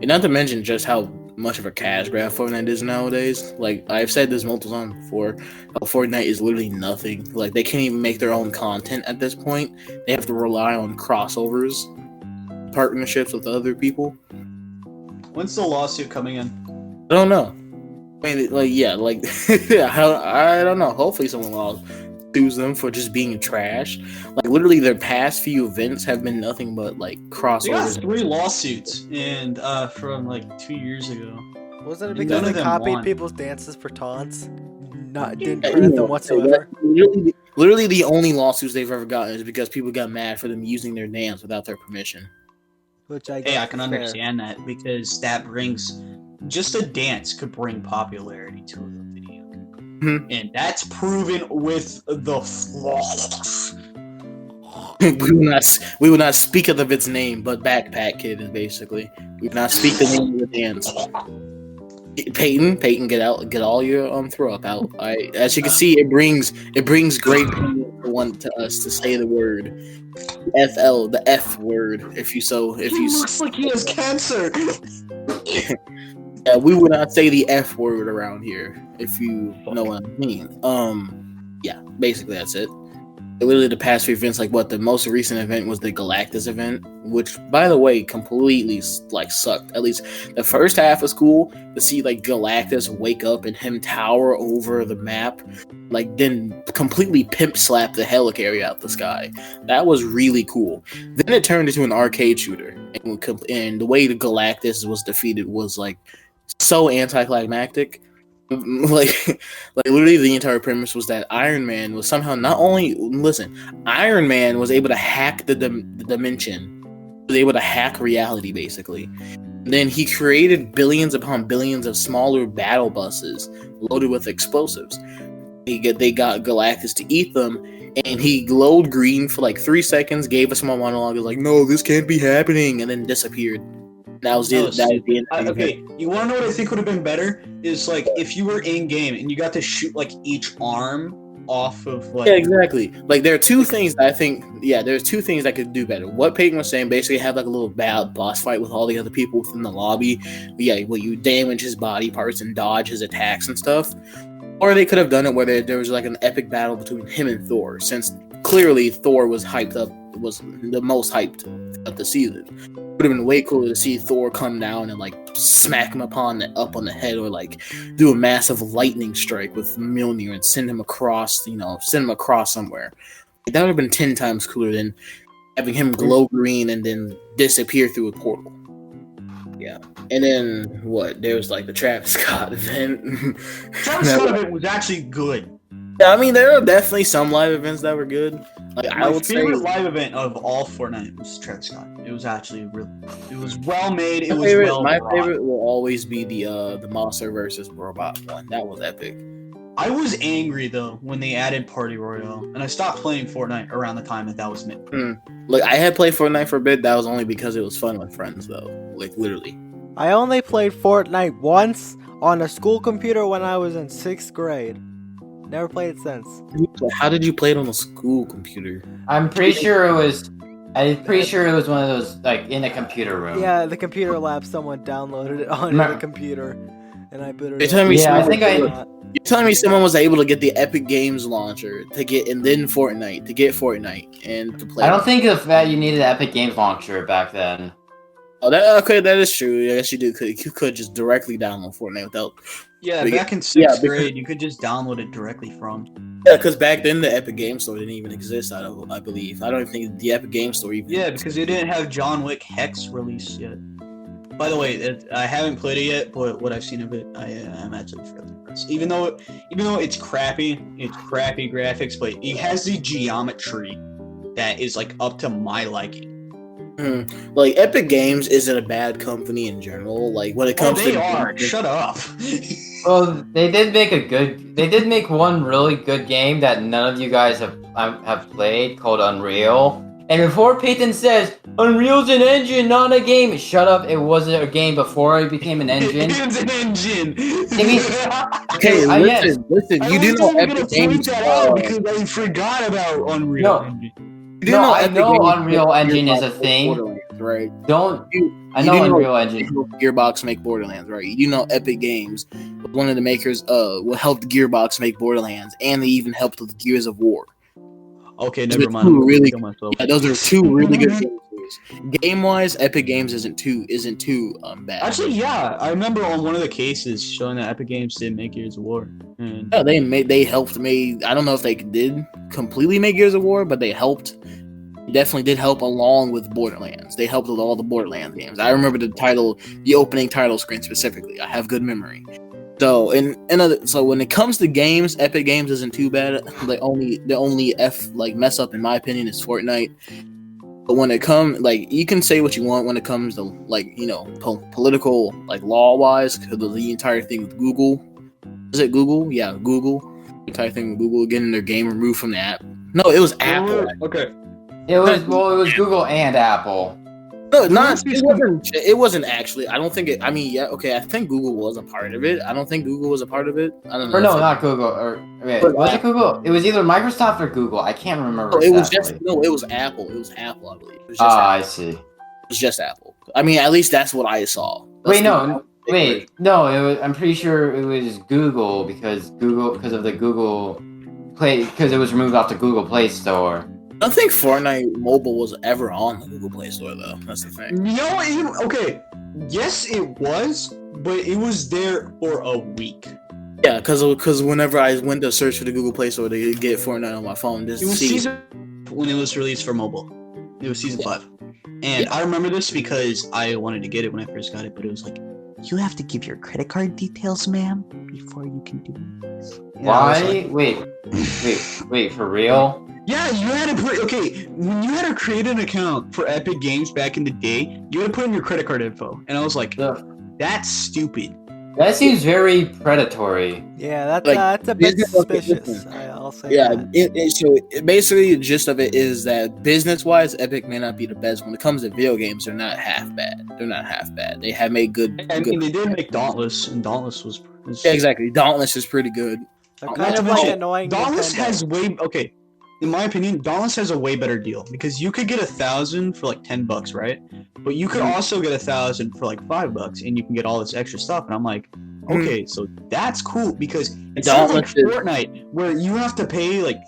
And not to mention just how much of a cash grab Fortnite is nowadays. Like, I've said this multiple times before, Fortnite is literally nothing. Like, they can't even make their own content at this point. They have to rely on crossovers, partnerships with other people. When's the lawsuit coming in? I don't know. I mean, I don't know. Hopefully someone sues them for just being trash. Like, literally, their past few events have been nothing but, like, crossovers. They got 3 lawsuits, and from, 2 years ago. Wasn't it because None of they them copied won. people's dances for taunts? Didn't credit them whatsoever. Literally, the only lawsuits they've ever gotten is because people got mad for them using their dance without their permission. Which I guess Hey, I can is fair. understand that, because that brings... Just a dance could bring popularity to a video. Mhm. And that's proven with the flaws. We will not speak of its name, but Backpack Kid is basically. We will not speak the name of the dance. Peyton, get all your throw up out. As you can see, it brings great pain to us to say the word the F word. He looks like he has cancer. Yeah, we would not say the F word around here, if you know what I mean. Yeah, basically that's it. Literally the past few events, the most recent event was the Galactus event, which, by the way, completely, sucked. At least the first half was cool, to see, Galactus wake up and him tower over the map, then completely pimp slap the helicarrier out the sky. That was really cool. Then it turned into an arcade shooter, and the way the Galactus was defeated was, so anticlimactic. Literally the entire premise was that Iron Man was somehow Iron Man was able to hack the dimension, was able to hack reality basically. And then he created billions upon billions of smaller battle buses loaded with explosives. They got Galactus to eat them, and he glowed green for 3 seconds, gave a small monologue, was like, "No, this can't be happening," and then disappeared. That was the end of the event. Okay, you want to know what I think would have been better? Is if you were in game and you got to shoot each arm off of Yeah, exactly. There are two things that I think. Yeah, there's 2 things that could do better. What Peyton was saying, basically have a little bad boss fight with all the other people within the lobby. Yeah, where you damage his body parts and dodge his attacks and stuff. Or they could have done it where there was an epic battle between him and Thor, since clearly Thor was hyped up, was the most hyped of the season. Would have been way cooler to see Thor come down and smack him up on the head, or do a massive lightning strike with Mjolnir and send him across somewhere. That would have been 10 times cooler than having him glow green and then disappear through a portal. Yeah. And then there was the Travis Scott event. Travis Scott event was actually good. Yeah, I mean, there are definitely some live events that were good. My favorite live event of all Fortnite was Travis Scott. It was actually it was well made. My favorite will always be the monster versus robot one. That was epic. I was angry though when they added Party Royale, and I stopped playing Fortnite around the time that was meant. Look, I had played Fortnite for a bit. That was only because it was fun with friends, though. Like literally. I only played Fortnite once on a school computer when I was in 6th grade. Never played it since. How did you play it on a school computer? I'm pretty sure it was one of those like in a computer room. Yeah, the computer lab. Someone downloaded it onto the computer, and I booted You're it. telling me Yeah, I someone- think You're telling me someone was able to get the Epic Games launcher to get, and then Fortnite to get Fortnite and to play. I don't think that you needed the Epic Games launcher back then. Oh, that is true. I guess you do. You could just directly download Fortnite without. Yeah, But back in 6th yeah, because- grade, you could just download it directly from. Yeah, because back then the Epic Games Store didn't even exist. I believe. I don't even think the Epic Games Store even. Yeah, because they didn't have John Wick Hex released yet. By the way, I haven't played it yet, but what I've seen of it, I'm actually fairly impressed. Even though it's crappy graphics, but it has the geometry that is like up to my liking. Like Epic Games isn't a bad company in general. Like when it comes they to are. Shut up. Well, they did make one really good game that none of you guys have played called Unreal. And before Peyton says Unreal's an engine, not a game, shut up! It wasn't a game before it became an engine. It was an engine. Okay, yes. listen. You do know Epic Games. that out because I forgot about Unreal No. Engine. You do No, I Epic know Games Unreal make Engine is a Gearbox thing. make Borderlands, right? Don't. I You know do Unreal Engine. Gearbox make Borderlands, right? You know Epic Games was one of the makers. What helped Gearbox make Borderlands, and they even helped with Gears of War. Okay, Those never are mind. two I'm gonna really- kill myself. Yeah, those are two really good games. Game wise, Epic Games isn't too bad. Actually, yeah, I remember on one of the cases showing that Epic Games did make Gears of War. And Yeah, they helped make. I don't know if they did completely make Gears of War, but they helped. Definitely did help along with Borderlands. They helped with all the Borderlands games. I remember the opening title screen specifically. I have good memory. So so when it comes to games, Epic Games isn't too bad. The only mess up in my opinion is Fortnite. But when it comes, you can say what you want when it comes to political law wise, because the entire thing with Google. Is it Google? Yeah, Google. The entire thing with Google getting their game removed from the app. No, it was Apple. Okay. It was Google and Apple. No, it wasn't actually. I don't think it. I mean, yeah, okay. I think Google was a part of it. I don't think Google was a part of it. I don't know. Or no, not Google. Was it Google? It was either Microsoft or Google. I can't remember. It was exactly. it was Apple. It was Apple, I believe. It was just Ah, Apple. I see. It was just Apple. I mean, at least that's what I saw. No. I'm pretty sure it was Google because of the Google Play because it was removed off the Google Play Store. I don't think Fortnite Mobile was ever on the Google Play Store, though. That's the thing. Okay. Yes, it was, but it was there for a week. Yeah, because whenever I went to search for the Google Play Store to get Fortnite on my phone, just It was see. season when it was released for mobile. It was season 5. And I remember this because I wanted to get it when I first got it, but it was like, you have to give your credit card details, ma'am, before you can do this. And I was Why? like, Wait, for real? Yeah, you had to when you had to create an account for Epic Games back in the day, you had to put in your credit card info. And I was like, that's stupid. That seems very predatory. Yeah, that's a bit business- suspicious. I'll say Yeah, that. basically the gist of it is that business-wise, Epic may not be the best. When it comes to video games, they're not half bad. They have made good. I mean, they did make Dauntless, and Dauntless was Yeah, exactly. Dauntless is pretty good. They're Not kind to of like mention, annoying. Dauntless Nintendo. has in my opinion, Dauntless has a way better deal because you could get 1,000 for like $10, right? But you could also get 1,000 for like $5, and you can get all this extra stuff. And I'm like, okay, so that's cool because it's not like Fortnite where you have to pay like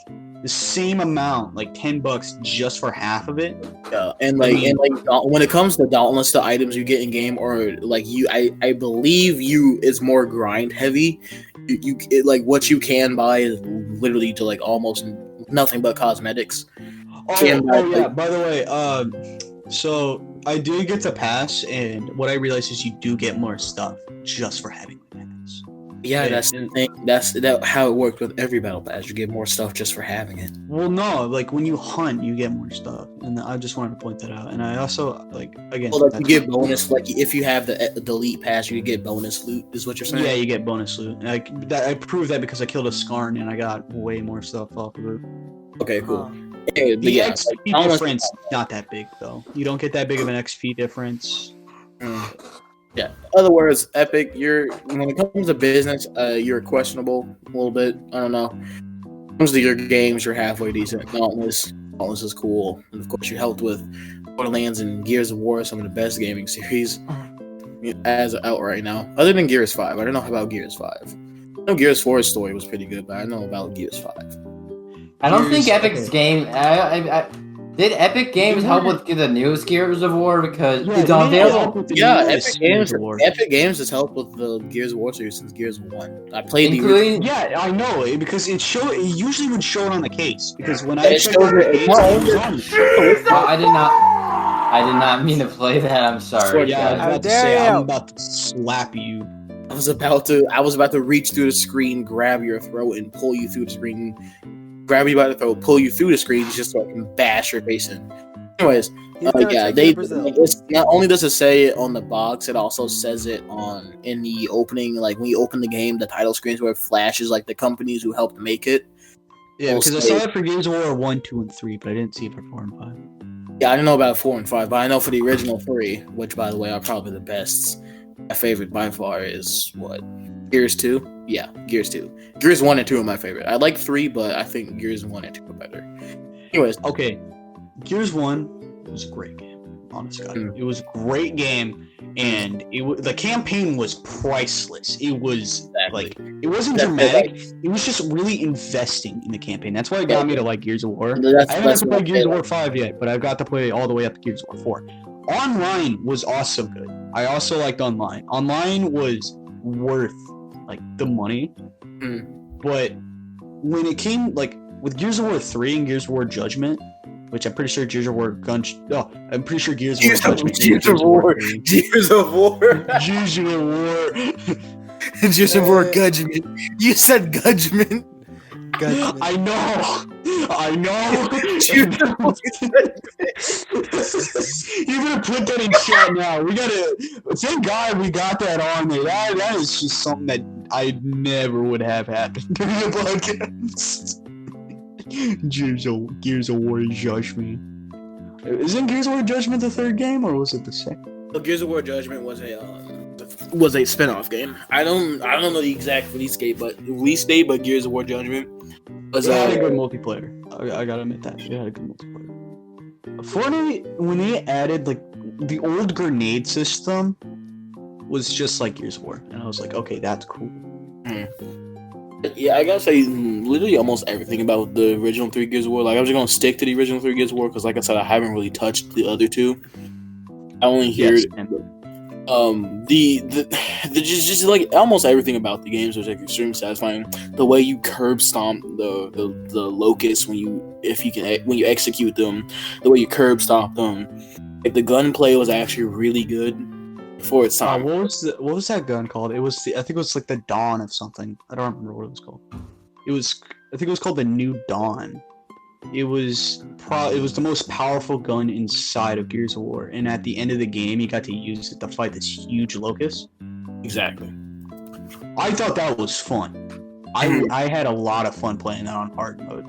the same amount, like $10 just for half of it. Yeah, and when it comes to Dauntless, the items you get in game, or I believe it's more grind heavy. What you can buy is literally to almost nothing but cosmetics. Yeah. By the way, so I did get the pass, and what I realized is you do get more stuff just for having the pass. Yeah, that's the thing. That's how it worked with every battle pass. You get more stuff just for having it. Well, no, like when you hunt, you get more stuff, and I just wanted to point that out. And I also again, Well, like you get bonus. Like if you have the elite pass, you get bonus loot. Is what you're saying? Yeah, you get bonus loot. And I proved that because I killed a Skarn and I got way more stuff off of it. Okay, cool. Huh. Anyway, The yeah, XP difference not that big though. You don't get that big of an XP difference. Yeah. Other words, Epic, when it comes to business, you're questionable a little bit. I don't know. When it comes to your games, you're halfway decent. Dauntless is cool, and of course, you helped with Borderlands and Gears of War, some of the best gaming series as out right now. Other than Gears 5, I don't know about Gears 5. I know Gears 4's story was pretty good, but I know about Gears 5. I don't think Epic's game. Did Epic Games help with the newest Gears of War because it's available? Yeah, Epic Games has helped with the Gears of War series since Gears 1. I played Including, Yeah, I know because it usually would show it on the case because when I I checked out the case, it was on. I did not mean to play that. I'm sorry. Yeah, I was How about to dare say you. I'm about to slap you. I was about to reach through the screen, grab your throat, and pull you through the screen. Grab you by the throat, pull you through the screen just so I can bash your face in. Anyways, He's gonna yeah, take you to Brazil. it's not only does it say it on the box, it also says it in the opening, like when you open the game, the title screens where it flashes like the companies who helped make it. Yeah, because I saw it for Gears of War 1, 2, and 3, but I didn't see it for 4 and 5. Yeah, I don't know about 4 and 5, but I know for the original 3, which by the way are probably the best. My favorite by far is what? Gears 2? Yeah, Gears 2. Gears 1 and 2 are my favorite. I like 3, but I think Gears 1 and 2 are better. Anyways, Okay, Gears 1 was a great game. Honest God, it was a great game, and the campaign was priceless. It was like it wasn't dramatic. It was just really investing in the campaign. That's why it got me to like Gears of War. I haven't got to play Gears of War 5 yet, but I've got to play all the way up to Gears of War 4. Online was also good. I also liked online. Online was worth like the money, but when it came like with Gears of War 3 and Gears of War Judgment, which I'm pretty sure Gears of War I'm pretty sure Gears of War Judgment, Gears of War, Gears of War, Gears of War, Gears of War, Judgment. You said Judgment. I know. You're gonna put that in chat now. We gotta. Thank God we got that on there. That is just something that I never would have happened during the podcast. Gears of War Judgment. Isn't Gears of War Judgment the third game, or was it the second? So Gears of War Judgment was a spin-off game. I don't know the exact release date, but Gears of War Judgment was It had a good multiplayer. I gotta admit that. It had a good multiplayer. Fortnite, when they added like the old grenade system was just like Gears of War, and I was like, okay, that's cool. Yeah, I gotta say, literally almost everything about the original 3 Gears of War. Like, I'm just gonna stick to the original 3 Gears of War because, like I said, I haven't really touched the other 2. I only hear just like almost everything about the games was like extremely satisfying. The way you curb stomp the locusts when you execute them, the way you curb stomp them, like the gunplay was actually really good for its time. What was that gun called? I think it was like the Dawn of something. I don't remember what it was called. I think it was called the New Dawn. It was the most powerful gun inside of Gears of War, and at the end of the game, you got to use it to fight this huge locust. Exactly. I thought that was fun. I had a lot of fun playing that on hard mode.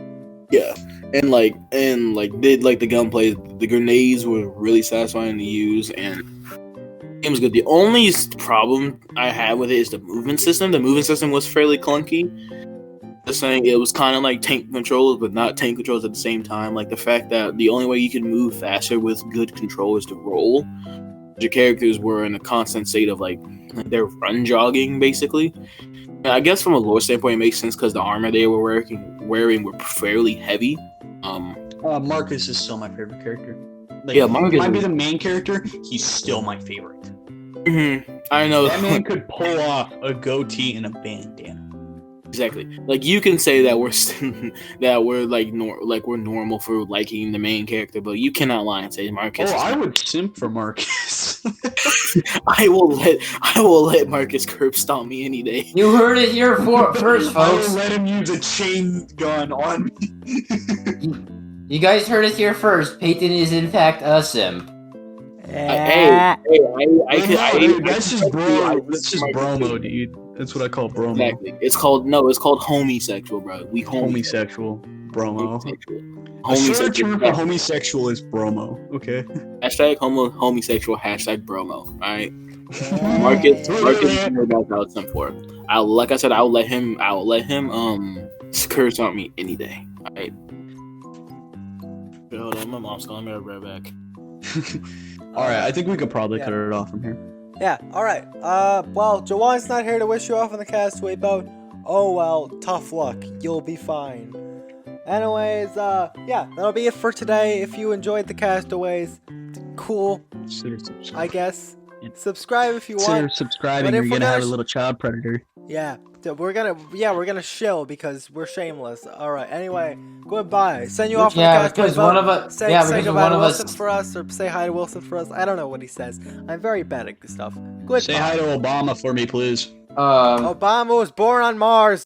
Yeah, and the gunplay, the grenades were really satisfying to use, and the game was good. The only problem I had with it is the movement system. The movement system was fairly clunky. Just saying, it was kind of like tank controls, but not tank controls at the same time. Like the fact that the only way you can move faster with good control is to roll. Your characters were in a constant state of like they're run jogging basically. And I guess from a lore standpoint, it makes sense because the armor they were wearing were fairly heavy. Marcus is still my favorite character. Like, yeah, Marcus might be the main character. He's still my favorite. Mm-hmm. I know that man could pull off a goatee and a bandana. Exactly. Like you can say that we're we're normal for liking the main character, but you cannot lie and say Marcus. Oh, I would simp for Marcus. I will let Marcus curb stomp me any day. You heard it here first, I will folks. let him use a chain gun on me. You guys heard it here first. Peyton is in fact a simp. Hey, That's just bromo, dude. That's what I call bromo. Exactly. It's called homosexual, bro. We Homosexual. Bromo. A short Homosexual. term for homosexual is bromo. Okay. Hashtag homosexual. Hashtag bromo. All right. Marcus, that's out some for. Like I said, I'll let him curse on me any day. All right. But hold on, my mom's calling me. I'll be right back. All right, I think we could probably cut it off from here. Yeah, alright. Well, Jawan's not here to wish you off on the castaway boat. Oh well, tough luck. You'll be fine. Anyways, yeah, that'll be it for today. If you enjoyed the castaways, cool, I guess. Subscribe if you Consider want. subscribing, But or if you're we're gonna have gonna a little child predator. Yeah, we're gonna shill because we're shameless. Alright, anyway, goodbye. Send you off on the Yeah, castaway because boat. one of us. Say, Yeah, say because goodbye one to of Wilson us. for us, or say hi to Wilson for us. I don't know what he says. I'm very bad at this stuff. Goodbye. Say hi to Obama for me, please. Obama was born on Mars.